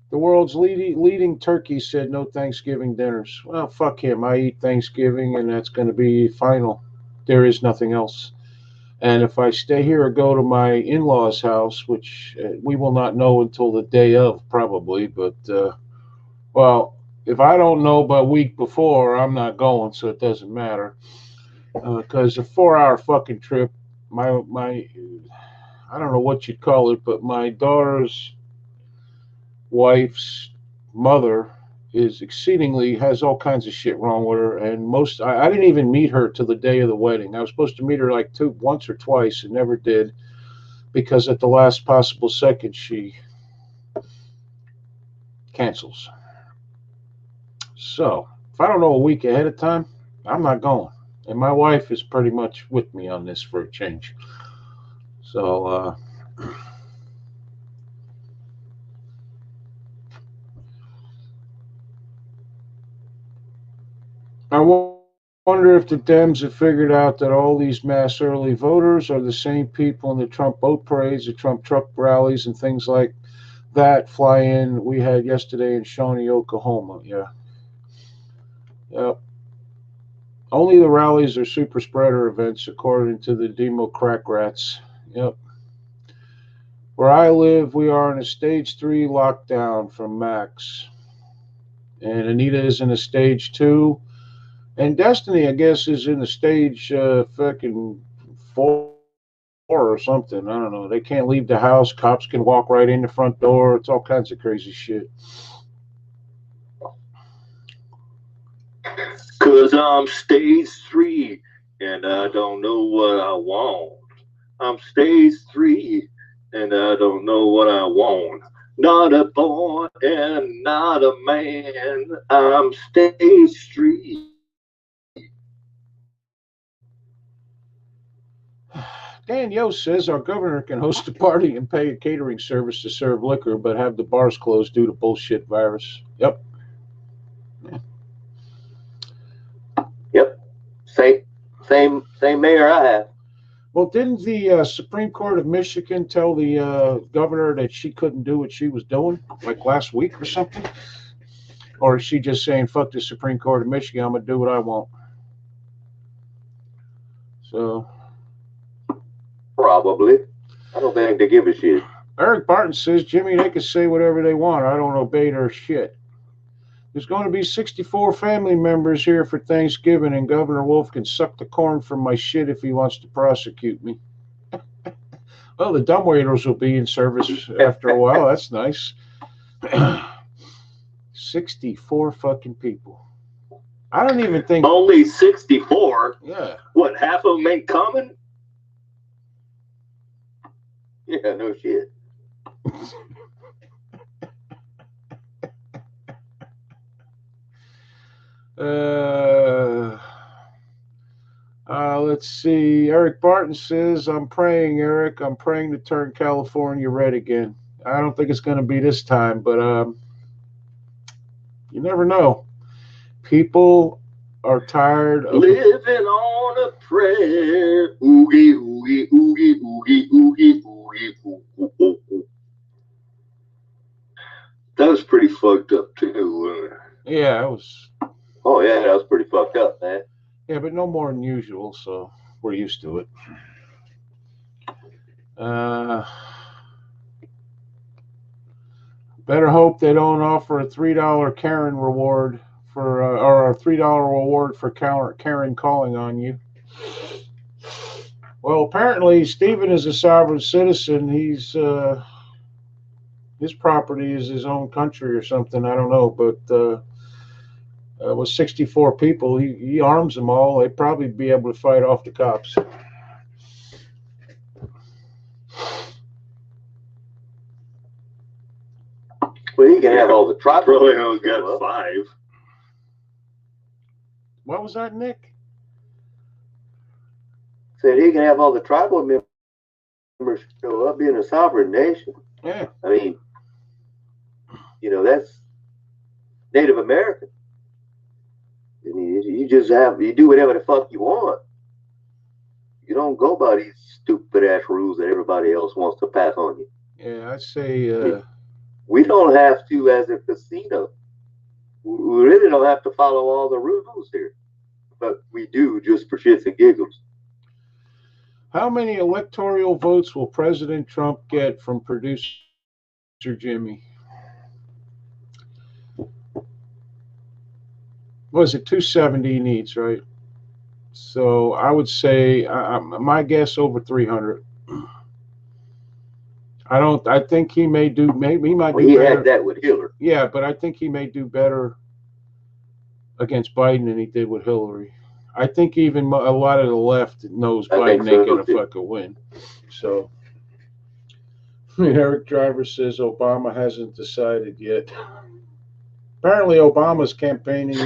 The world's leading turkey said no Thanksgiving dinners. Well, fuck him. I eat Thanksgiving, and that's going to be final. There is nothing else. And if I stay here or go to my in-laws' house, which we will not know until the day of, probably, but, if I don't know by a week before, I'm not going, so it doesn't matter. Because a 4-hour fucking trip, my I don't know what you'd call it, but my daughter's wife's mother is exceedingly has all kinds of shit wrong with her, and I didn't even meet her till the day of the wedding. I was supposed to meet her like once or twice and never did, because at the last possible second she cancels. So if I don't know a week ahead of time, I'm not going. And my wife is pretty much with me on this for a change. So I wonder if the Dems have figured out that all these mass early voters are the same people in the Trump boat parades, the Trump truck rallies, and things like that fly in we had yesterday in Shawnee, Oklahoma. Yeah. Yep. Only the rallies are super spreader events, according to the Demo crack rats. Yep. Where I live, we are in a stage 3 lockdown from Max. And Anita is in a stage 2. And Destiny, I guess, is in a stage fucking 4 or something. I don't know. They can't leave the house. Cops can walk right in the front door. It's all kinds of crazy shit. 'Cause I'm stage 3 and I don't know what I want. I'm stage 3 and I don't know what I want. Not a boy and not a man. I'm stage 3. Dan Yost says our governor can host a party and pay a catering service to serve liquor, but have the bars closed due to bullshit virus. Yep. Yep. Same mayor I have. Well, didn't the Supreme Court of Michigan tell the governor that she couldn't do what she was doing, like last week or something? Or is she just saying, fuck the Supreme Court of Michigan, I'm going to do what I want? So. Probably. I don't think they give a shit. Eric Barton says, Jimmy, they can say whatever they want. I don't obey their shit. There's going to be 64 family members here for Thanksgiving, and Governor Wolf can suck the corn from my shit if he wants to prosecute me. Well, the dumbwaiters will be in service after a while. That's nice. 64 fucking people. I don't even think... Only 64? Yeah. What, half of them ain't coming? Yeah, no shit. Let's see. Eric Barton says, I'm praying, Eric. I'm praying to turn California red again. I don't think it's going to be this time, but you never know. People are tired of living on a prayer. Oogie, oogie, oogie, oogie, oogie, oogie, oogie, oogie. That was pretty fucked up too. Yeah, it was. Oh yeah, that was pretty fucked up, man. Yeah, but no more than usual, so we're used to it. Better hope they don't offer a $3 Karen reward for, or a $3 reward for Karen calling on you. Well, apparently Stephen is a sovereign citizen. He's his property is his own country or something. I don't know, but with 64 people, he arms them all. They'd probably be able to fight off the cops. Well, he can have all the tribal. Probably only got 5. What was that, Nick? Said he can have all the tribal members show up, being a sovereign nation. Yeah. I mean, you know, that's Native American. I mean, you do whatever the fuck you want. You don't go by these stupid ass rules that everybody else wants to pass on you. Yeah, I'd say. We don't have to, as a casino. We really don't have to follow all the rules here, but we do just for shits and giggles. How many electoral votes will President Trump get from producer Jimmy? What is it? 270 needs, right? So I would say, my guess, over 300. I think he may do. Maybe he might do he better. had that with Hillary. Yeah, but I think he may do better against Biden than he did with Hillary. I think even a lot of the left knows I think Biden ain't so, gonna too. fucking win. So Eric Driver says Obama hasn't decided yet. Apparently, Obama's campaigning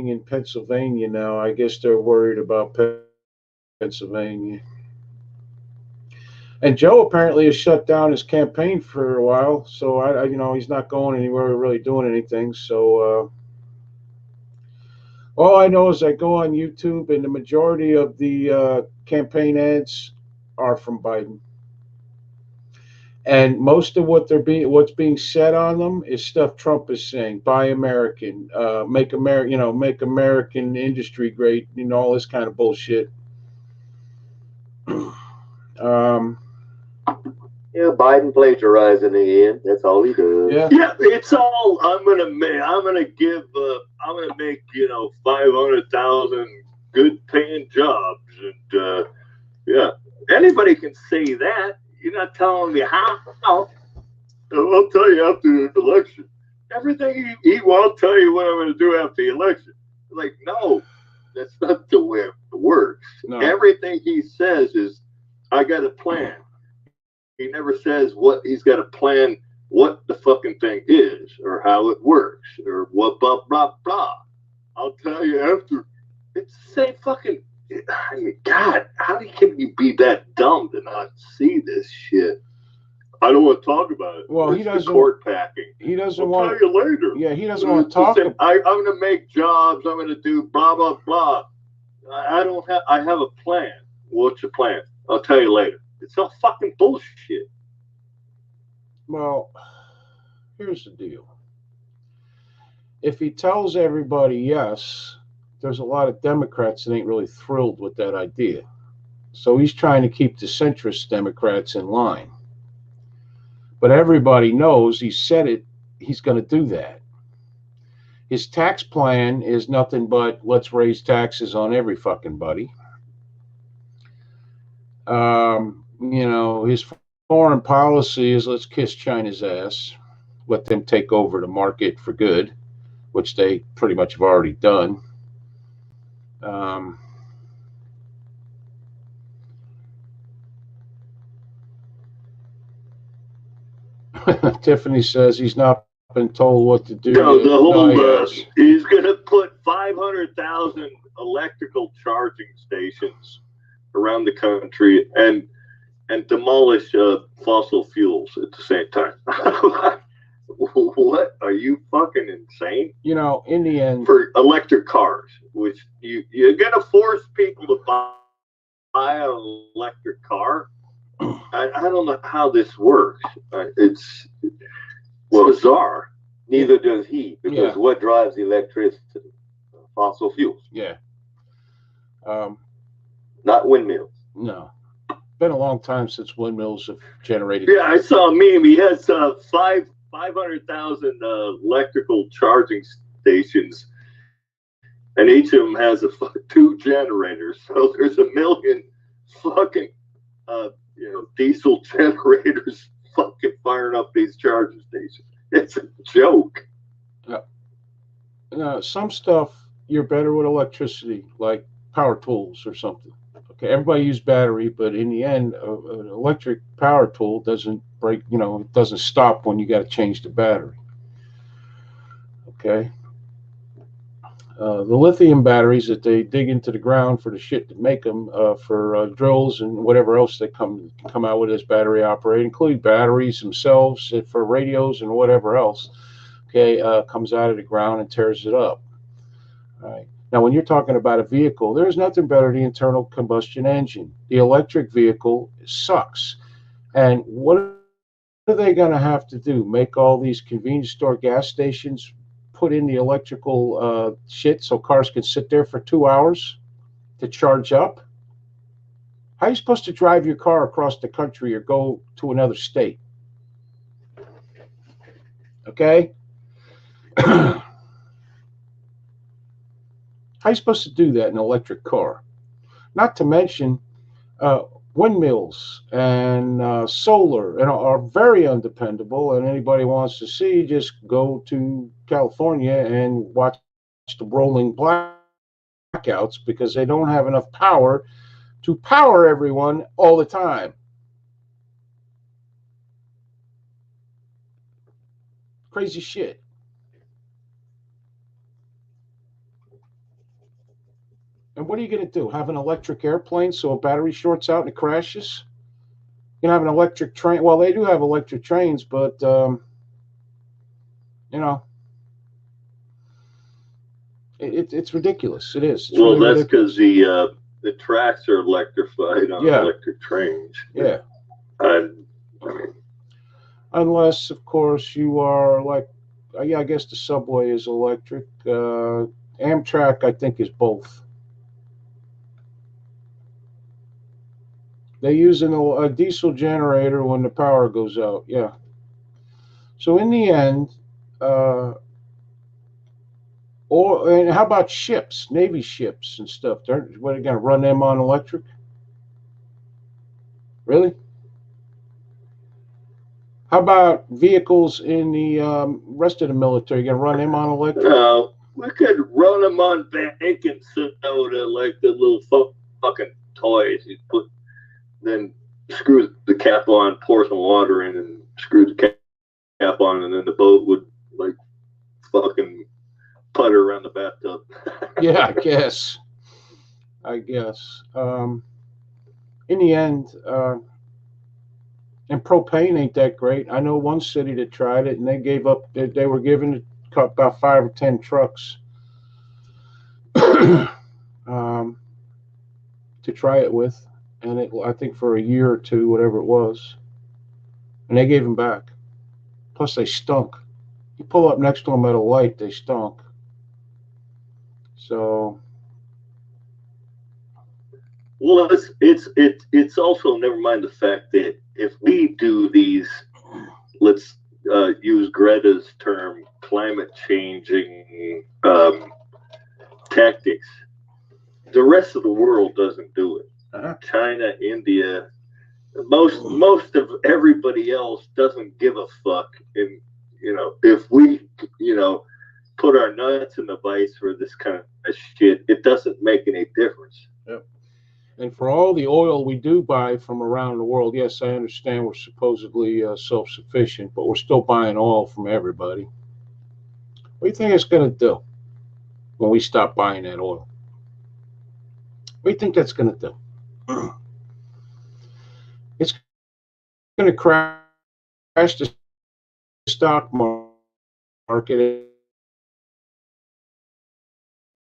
in Pennsylvania now. I guess they're worried about Pennsylvania. And Joe apparently has shut down his campaign for a while, so he's not going anywhere or really doing anything. So all I know is I go on YouTube, and the majority of the campaign ads are from Biden. And most of what's being said on them is stuff Trump is saying: "Buy American, make American industry great," all this kind of bullshit. Yeah, Biden plagiarizing again. That's all he does. Yeah, it's all I'm gonna make 500,000 good paying jobs, and yeah, anybody can say that. You're not telling me how. I'll tell you after the election. Everything he won't tell you what I'm going to do after the election. Like, no, that's not the way it works. No. Everything he says is, I got a plan. He never says what he's got a plan, what the fucking thing is, or how it works, or what blah blah blah. I'll tell you after. It's the same fucking. God, how can you be that dumb to not see this shit? I don't want to talk about it. Well, it's he doesn't. The court packing. He doesn't I'll want. tell you later. Yeah, he doesn't want to talk. I'm going to make jobs. I'm going to do blah blah blah. I don't have. I have a plan. What's your plan? I'll tell you later. It's all fucking bullshit. Well, here's the deal. If he tells everybody yes, there's a lot of Democrats that ain't really thrilled with that idea. So he's trying to keep the centrist Democrats in line. But everybody knows he said it, he's going to do that. His tax plan is nothing but let's raise taxes on every fucking buddy. His foreign policy is let's kiss China's ass, let them take over the market for good, which they pretty much have already done. Tiffany says he's not been told what to do. No, he's going to put 500,000 electrical charging stations around the country and demolish fossil fuels at the same time. What? Are you fucking insane? In the end, for electric cars, which you're going to force people to buy an electric car. I don't know how this works. It's bizarre. Neither does he, because what drives the electricity? Fossil fuels. Yeah. Not windmills. No. Been a long time since windmills have generated. Yeah, I saw a meme. He has 500,000 electrical charging stations, and each of them has 2 generators. So there's 1 million fucking diesel generators fucking firing up these charging stations. It's a joke. Some stuff you're better with electricity, like power tools or something. Okay, everybody use battery, but in the end, an electric power tool doesn't break. It doesn't stop when you got to change the battery. Okay. The lithium batteries that they dig into the ground for the shit to make them for drills and whatever else they come out with as battery operated, including batteries themselves for radios and whatever else. Okay, comes out of the ground and tears it up. All right. Now, when you're talking about a vehicle, there's nothing better than the internal combustion engine. The electric vehicle sucks. And what are they going to have to do? Make all these convenience store gas stations put in the electrical shit so cars can sit there for 2 hours to charge up? How are you supposed to drive your car across the country or go to another state? Okay? How are you supposed to do that in an electric car? Not to mention, windmills and solar and are very undependable. And anybody wants to see, just go to California and watch the rolling blackouts because they don't have enough power to power everyone all the time. Crazy shit. And what are you going to do? Have an electric airplane so a battery shorts out and it crashes? You can have an electric train. Well, they do have electric trains, but you know, it's ridiculous. It is. It's Well, really that's because ridiculous. the tracks are electrified on Yeah. electric trains. Yeah. I mean, Unless, of course, you are like, yeah, I guess the subway is electric. Amtrak, I think, is both. They use a diesel generator when the power goes out. Yeah. So in the end, and how about ships, Navy ships and stuff? What are you going to run them on electric? Really? How about vehicles in the rest of the military? You going to run them on electric? no, we could run them on baking soda like the little fucking toys. You put, then screw the cap on, pour some water in, and screw the cap on, and then the boat would like fucking putter around the bathtub. Yeah, I guess. In the end, and propane ain't that great. I know one city that tried it, and they gave up. They were given about 5 or 10 trucks to try it with, and I think for a year or two, whatever it was, and they gave them back. Plus, they stunk. You pull up next to them at a light, they stunk. So, well, it's also, never mind the fact that if we do these, let's use Greta's term, climate changing tactics, the rest of the world doesn't do it. China, India, most of everybody else doesn't give a fuck. And if we put our nuts in the vice for this kind of shit, it doesn't make any difference. Yep. And for all the oil we do buy from around the world, yes, I understand we're supposedly self-sufficient, but we're still buying oil from everybody. What do you think it's going to do when we stop buying that oil? What do you think that's going to do? It's going to crash the stock market.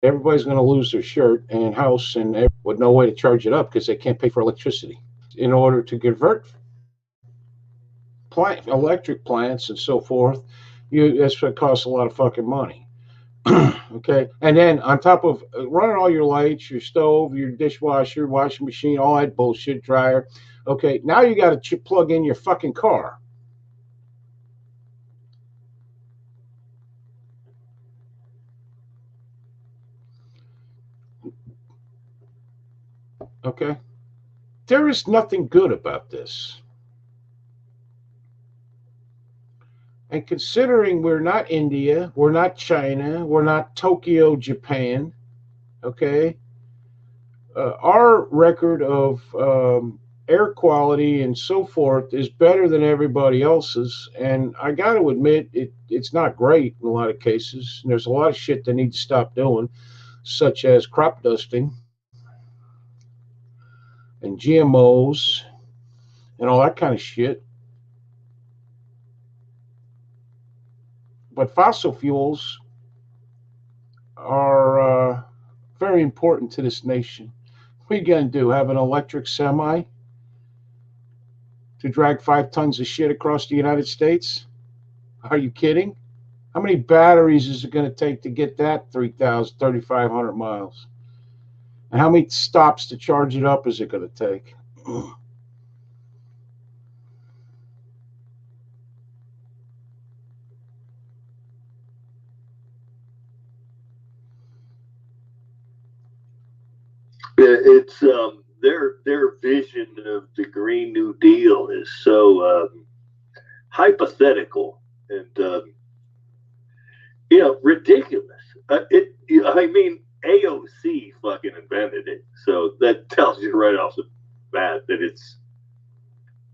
Everybody's going to lose their shirt and house and with no way to charge it up because they can't pay for electricity. In order to convert electric plants and so forth, that's going to cost a lot of fucking money. Okay, and then on top of running all your lights, your stove, your dishwasher, washing machine, all that bullshit, dryer. Okay, now you got to plug in your fucking car. Okay, there is nothing good about this. And considering we're not India, we're not China, we're not Tokyo, Japan, okay, our record of air quality and so forth is better than everybody else's. And I got to admit, it's not great in a lot of cases. And there's a lot of shit they need to stop doing, such as crop dusting and GMOs and all that kind of shit. But fossil fuels are very important to this nation. What are you going to do? Have an electric semi to drag 5 tons of shit across the United States? Are you kidding? How many batteries is it going to take to get that 3,500 miles? And how many stops to charge it up is it going to take? It's their vision of the Green New Deal is so hypothetical and ridiculous. I mean, AOC fucking invented it, so that tells you right off the bat that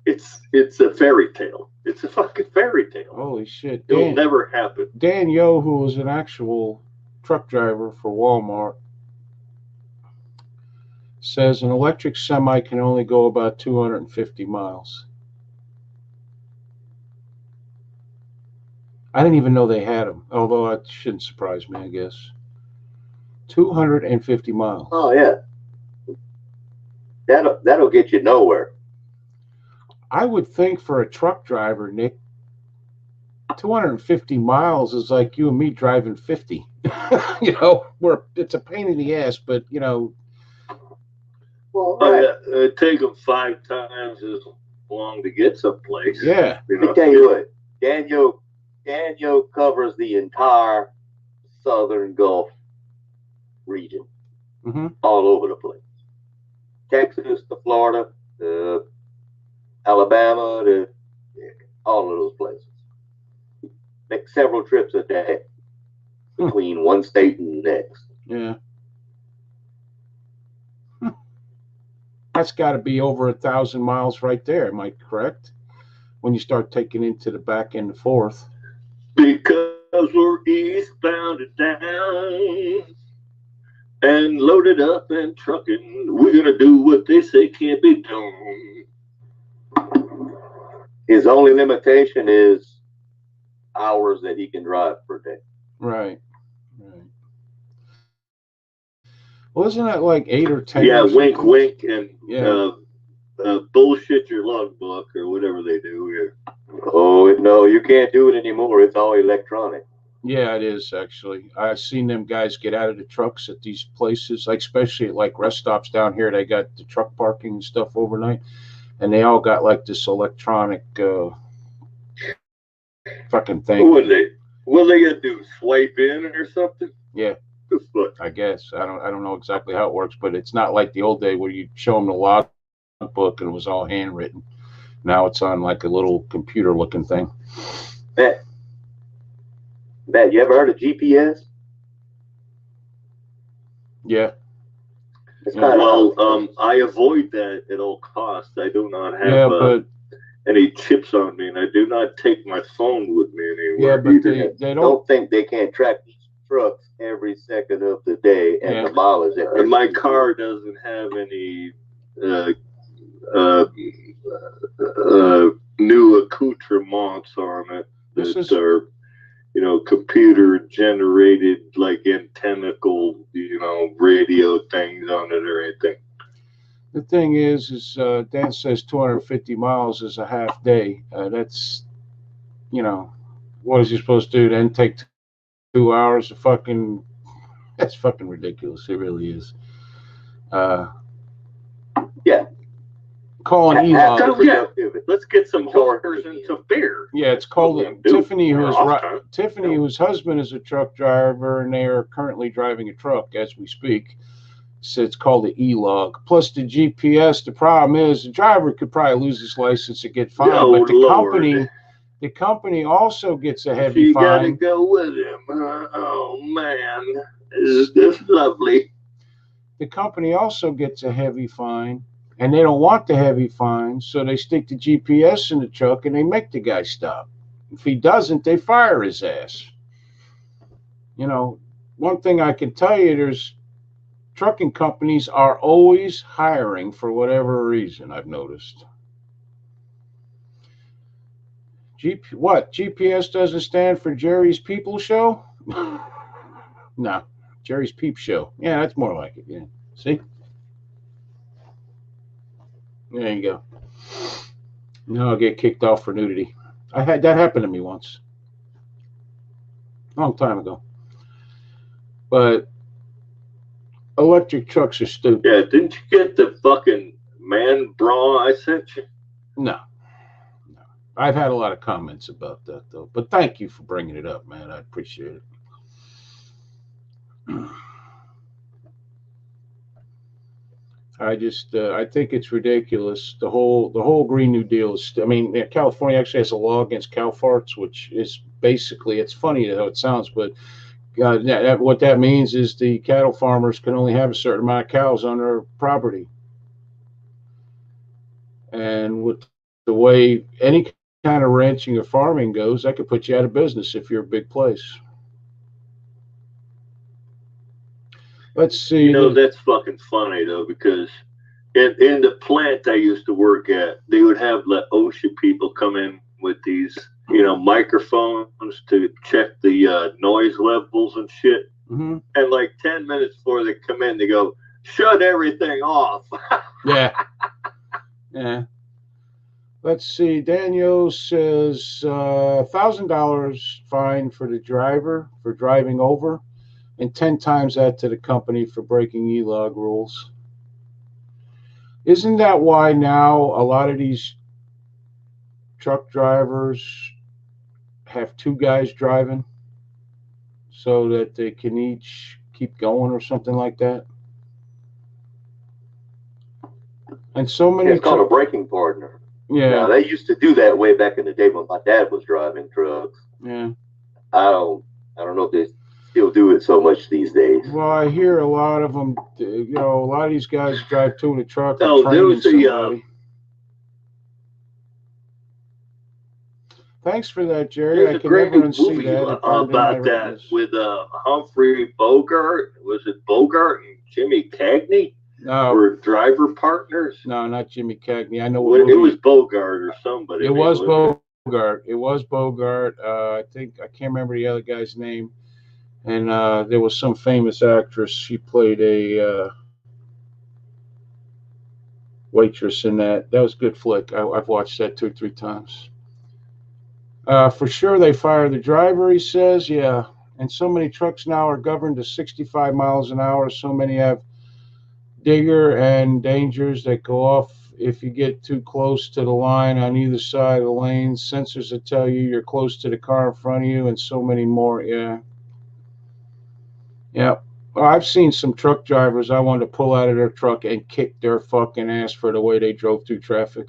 it's a fairy tale. It's a fucking fairy tale. Holy shit! It'll never happen. Dan Yo, who was an actual truck driver for Walmart, says an electric semi can only go about 250 miles. I didn't even know they had them, although that shouldn't surprise me, I guess. 250 miles. Oh yeah, that'll get you nowhere. I would think for a truck driver, Nick, 250 miles is like you and me driving 50. Where it's a pain in the ass, but Well, it'd take them 5 times as long to get someplace. Yeah. Let me tell you what, Daniel covers the entire southern Gulf region, all over the place. Texas to Florida, to Alabama, to all of those places. Make several trips a day between one state and the next. Yeah. That's got to be over 1,000 miles right there. Am I correct? When you start taking into the back and the forth. Because we're eastbound and down and loaded up and trucking, we're gonna do what they say can't be done. His only limitation is hours that he can drive per day. Right. Well, isn't that like 8 or 10? Yeah, wink, wink, and yeah. Bullshit your logbook or whatever they do here. Oh no, you can't do it anymore. It's all electronic. Yeah, it is actually. I've seen them guys get out of the trucks at these places, like especially at like rest stops down here. They got the truck parking and stuff overnight, and they all got like this electronic fucking thing. What they gonna do? Swipe in or something? Yeah. I guess I don't know exactly how it works, but it's not like the old day where you show them the logbook and it was all handwritten. Now it's on like a little computer looking thing. Matt, you ever heard of GPS? Yeah. Well, I avoid that at all costs. I do not have any chips on me, and I do not take my phone with me anywhere. Yeah, but they don't think they can't track these trucks every second of the day and the mileage. And my car doesn't have any new accoutrements on it that are, computer generated, like antennical, radio things on it or anything. The thing is Dan says 250 miles is a half day. That's, what is he supposed to do then? Take 2 hours to fucking, that's fucking ridiculous. It really is. Yeah. Calling Elon. Let's get some hookers and some beer. Yeah, it's called Tiffany, whose husband is a truck driver, and they are currently driving a truck as we speak. So it's called the E-Log. Plus the GPS. The problem is the driver could probably lose his license and get fined, but the company also gets a heavy fine. You gotta go with him. Oh man, is this lovely? The company also gets a heavy fine, and they don't want the heavy fine, so they stick the GPS in the truck and they make the guy stop. If he doesn't, they fire his ass. One thing I can tell you, there's trucking companies are always hiring for whatever reason, I've noticed. GPS doesn't stand for Jerry's People Show? No, Jerry's Peep Show. Yeah, that's more like it. Yeah. See? There you go. Now I'll get kicked off for nudity. That happened to me once. Long time ago. But electric trucks are stupid. Yeah, didn't you get the fucking man bra I sent you? No. I've had a lot of comments about that, though. But thank you for bringing it up, man. I appreciate it. I think it's ridiculous. The whole Green New Deal is. I mean, California actually has a law against cow farts, which is basically, it's funny how it sounds, but what that means is the cattle farmers can only have a certain amount of cows on their property, and with the way any kind of ranching or farming goes, that could put you out of business if you're a big place. Let's see. You know, that's fucking funny though, because in the plant I used to work at, they would have the OSHA people come in with these, microphones to check the noise levels and shit. Mm-hmm. And like 10 minutes before they come in, they go, "Shut everything off." Yeah. Yeah. Let's see. Daniel says $1,000 fine for the driver for driving over, and 10 times that to the company for breaking e-log rules. Isn't that why now a lot of these truck drivers have two guys driving so that they can each keep going or something like that? And so many. It's called a braking partner. Yeah. Now, they used to do that way back in the day when my dad was driving trucks. Yeah. I don't know if they still do it so much these days. Well, I hear a lot of them. A lot of these guys drive two in a truck. Oh, there was Thanks for that, Jerry. There's I a can great never unsee movie that. about that with Humphrey Bogart. Was it Bogart and Jimmy Cagney? No, were driver partners. No, not Jimmy Cagney. I know what it was. Bogart or somebody. It was Bogart. It was Bogart. I think I can't remember the other guy's name. And there was some famous actress. She played a waitress in that. That was a good flick. I've watched that 2 or 3 times. For sure, they fired the driver, he says. Yeah. And so many trucks now are governed to 65 miles an hour. So many have digger and dangers that go off if you get too close to the line on either side of the lane. Sensors that tell you you're close to the car in front of you, and so many more. Yeah. Well, I've seen some truck drivers I wanted to pull out of their truck and kick their fucking ass for the way they drove through traffic.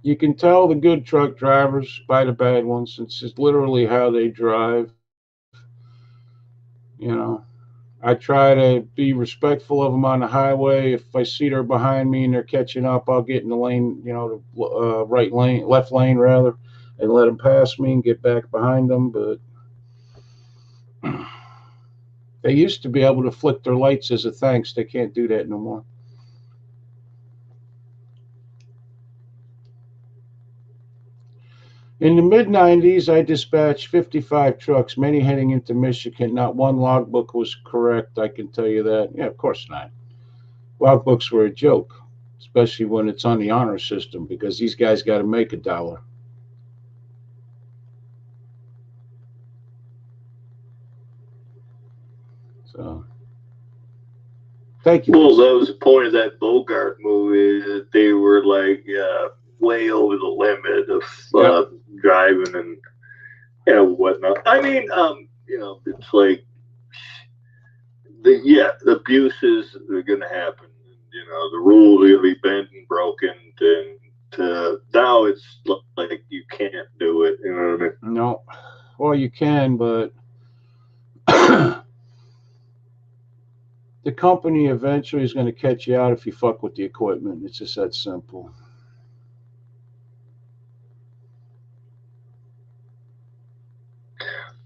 You can tell the good truck drivers by the bad ones. It's just literally how they drive. I try to be respectful of them on the highway. If I see they're behind me and they're catching up, I'll get in the lane, the right lane, left lane rather, and let them pass me and get back behind them. But they used to be able to flick their lights as a thanks. They can't do that no more. In the mid-90s, I dispatched 55 trucks, many heading into Michigan. Not one logbook was correct, I can tell you that. Yeah, of course not. Logbooks were a joke, especially when it's on the honor system, because these guys got to make $1. So, thank you. Well, that was the point of that Bogart movie, that they were like way over the limit of driving and whatnot. I mean, it's like the abuses are going to happen. The rules are going to be bent and broken, and now it's like you can't do it. You know what I mean? No. Well, you can, but the company eventually is going to catch you out if you fuck with the equipment. It's just that simple.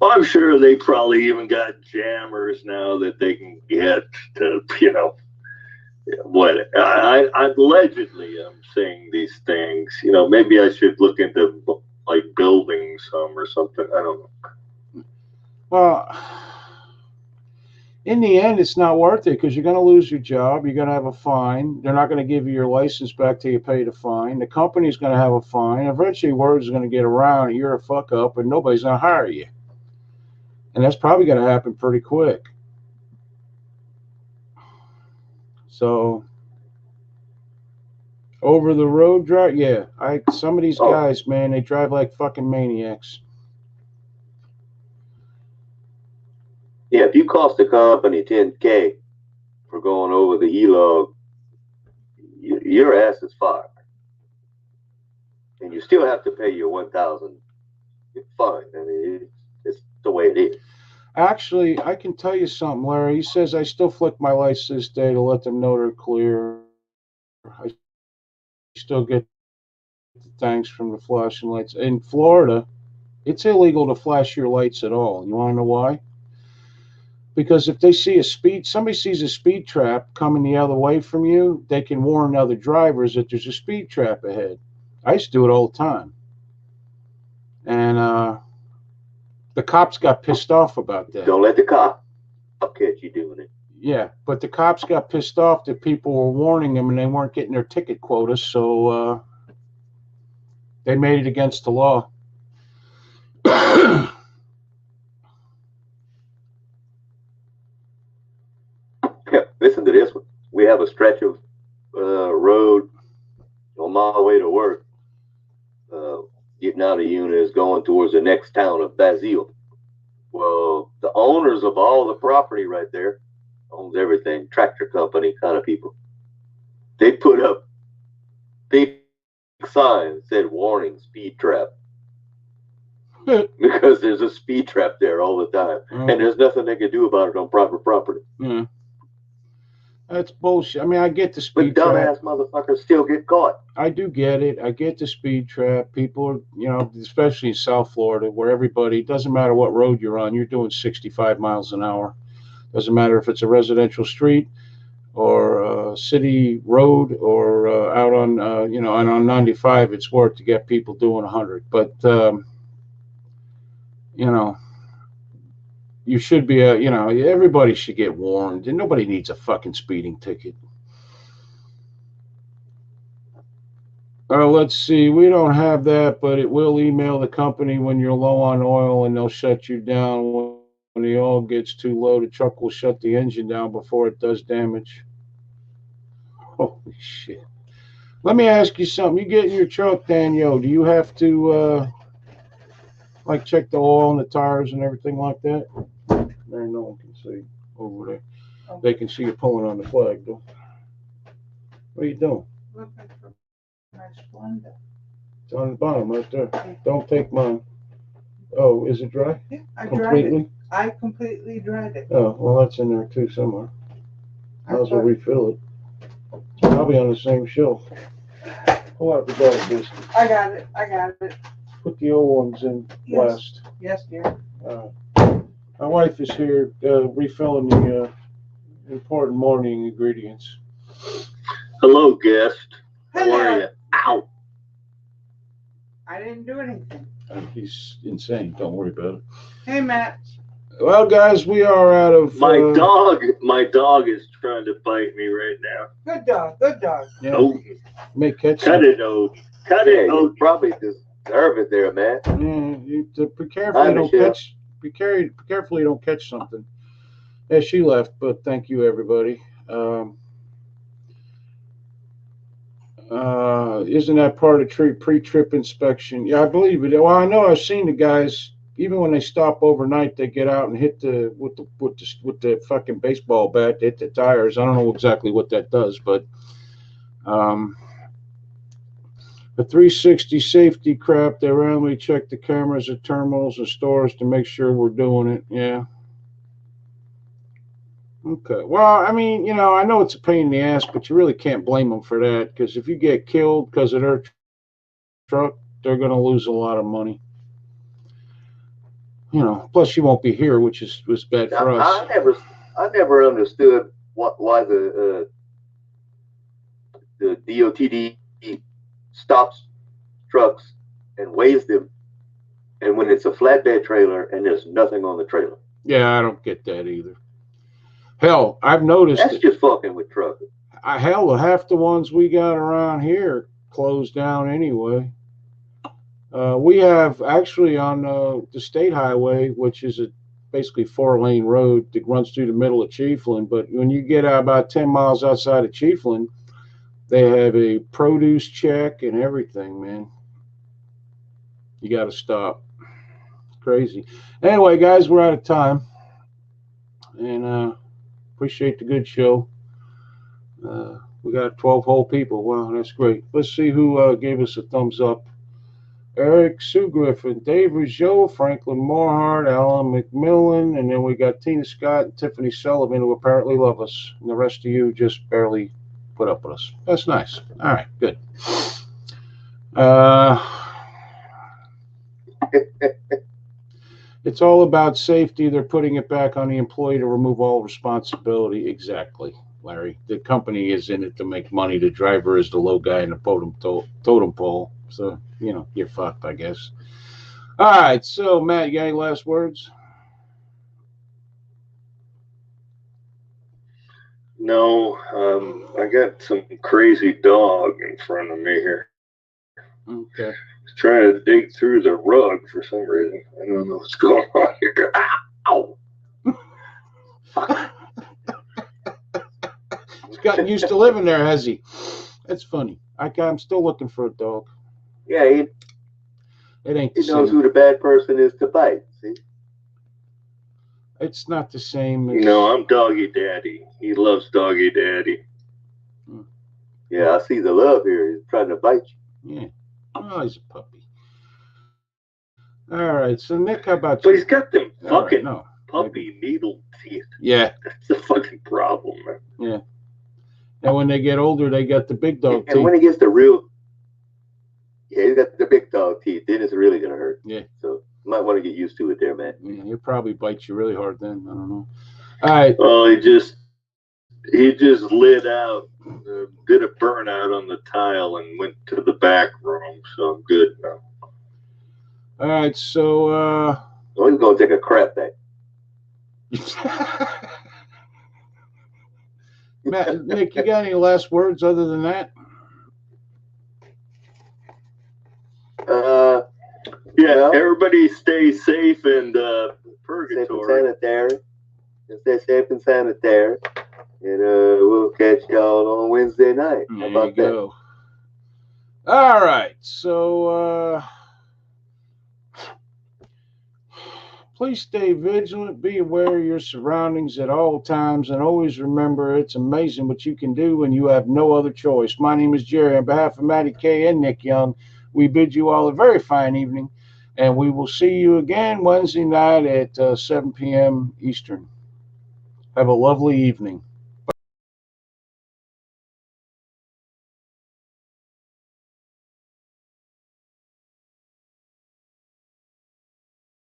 Well, I'm sure they probably even got jammers now that they can get to, what I allegedly I'm saying these things. Maybe I should look into like building some or something. I don't know. Well, in the end, it's not worth it, because you're going to lose your job. You're going to have a fine. They're not going to give you your license back till you pay the fine. The company's going to have a fine. Eventually, word is going to get around, you're a fuck up, and nobody's going to hire you. And that's probably going to happen pretty quick. So, over the road drive, yeah. Some of these guys, man, they drive like fucking maniacs. Yeah, if you cost the company $10K for going over the E-log, your ass is fired, and you still have to pay your $1,000 fine. I mean, it's the way it is. Actually, I can tell you something, Larry. He says I still flick my lights this day to let them know they're clear. I still get the thanks from the flashing lights. In Florida, it's illegal to flash your lights at all. You want to know why? Because if they see somebody sees a speed trap coming the other way from you, they can warn other drivers that there's a speed trap ahead. I used to do it all the time. And the cops got pissed off about that. Don't let the cop catch you doing it. Yeah, but the cops got pissed off that people were warning them and they weren't getting their ticket quotas, so they made it against the law. Yeah, listen to this one. We have a stretch of road on my way to work. Getting out of Eunice, going towards the next town of Basile. Well, the owners of all the property right there, owns everything, tractor company kind of people, they put up big signs that said warning, speed trap. Because there's a speed trap there all the time. And there's nothing they can do about it on private property. Yeah. That's bullshit. I mean, I get the speed but trap. Dumbass motherfuckers still get caught. I do get it. I get the speed trap. People are, especially in South Florida, where everybody, it doesn't matter what road you're on, you're doing 65 miles an hour. Doesn't matter if it's a residential street or a city road or out on, and on 95, it's worth to get people doing 100. But, you should be, everybody should get warned, and nobody needs a fucking speeding ticket. Let's see. We don't have that, but it will email the company when you're low on oil, and they'll shut you down. When the oil gets too low, the truck will shut the engine down before it does damage. Holy shit. Let me ask you something. You get in your truck, Daniel, do you have to, check the oil and the tires and everything like that? There, no one can see over there. They can see you pulling on the flag, though. What are you doing? Looking for my Splenda. It's on the bottom right there. Don't take mine. Oh, is it dry? Yeah, I dried Completely? it. I completely dried it. Oh, well, that's in there too somewhere. Might as well refill it. It's probably on the same shelf. Pull out the dog biscuit. I got it. Put the old ones in last. Yes, dear. My wife is here refilling the important morning ingredients. Hello, guest. How Hello. are you? Ow! I didn't do anything. He's insane. Don't worry about it. Hey, Matt. Well, guys, we are out of My dog is trying to bite me right now. Good dog. Yeah, Oh, may catch cut some. it, Ogie. Cut Yeah, it, you Ogie. probably deserve it there, man. Yeah, you to be careful you don't Michelle. catch. Be careful you don't catch something. Yeah, she left, but thank you, everybody. Isn't that part of pre-trip inspection? Yeah, I believe it. Well, I know I've seen the guys. Even when they stop overnight, they get out and hit with the fucking baseball bat. They hit the tires. I don't know exactly what that does, but the 360 safety crap. They randomly check the cameras at terminals and stores to make sure we're doing it. Yeah. Okay. Well, I mean, I know it's a pain in the ass, but you really can't blame them for that, because if you get killed because of their truck, they're going to lose a lot of money. Plus you won't be here, which was bad for us. I never understood why the DOTD stops trucks and weighs them, and when it's a flatbed trailer and there's nothing on the trailer. Yeah, I don't get that either. Hell, I've noticed That's just fucking with truckers. Hell, half the ones we got around here closed down anyway. We have actually on the state highway, which is basically 4-lane road that runs through the middle of Chiefland. But when you get out about 10 miles outside of Chiefland, they have a produce check and everything, man. You got to stop. Crazy. Anyway, guys, we're out of time. and appreciate the good show. We got 12 whole people. Wow, that's great. Let's see who gave us a thumbs up. Eric Sue Griffin, Dave Rougeau, Franklin Morehart, Alan McMillan, and then we got Tina Scott and Tiffany Sullivan, who apparently love us. And the rest of you just barely put up with us. That's nice. All right, good. It's all about safety. They're putting it back on the employee to remove all responsibility. Exactly, Larry. The company is in it to make money. The driver is the low guy in the totem pole. So, you're fucked, I guess. All right. So, Matt, you got any last words? No, I got some crazy dog in front of me here. Okay. He's trying to dig through the rug for some reason. I don't know what's going on here. Ow! He's gotten used to living there, has he? That's funny. I'm still looking for a dog. Yeah, It ain't the he knows same. who the bad person is to bite. See? It's not the same as... I'm Doggy Daddy. He loves Doggy Daddy. Yeah, I see the love here. He's trying to bite you. Yeah. Oh, he's a puppy. All right. So, Nick, how about But you? he's got them All right, fucking no. puppy needle teeth. Yeah. That's the fucking problem, man. Yeah. And when they get older, they got the big dog And when teeth. he gets the real, yeah, he's got the big dog teeth. Then it's really gonna hurt. Yeah. So you might want to get used to it, there, man. Yeah, he'll probably bite you really hard then. I don't know. All right. Well, he just lit out, did a burnout on the tile and went to the back room. So I'm good now. All right. So, Oh, he's gonna take a crap back. Matt, Nick, you got any last words other than that? Yeah, Well- everybody stay safe and Safe and purgatory. sanitary. Just stay safe and sanitary. And we'll catch y'all on Wednesday night. How There you about that? go. All right. So, please stay vigilant, be aware of your surroundings at all times, and always remember it's amazing what you can do when you have no other choice. My name is Jerry. On behalf of Matty K and Nick Young, we bid you all a very fine evening, and we will see you again Wednesday night at 7 p.m. Eastern. Have a lovely evening.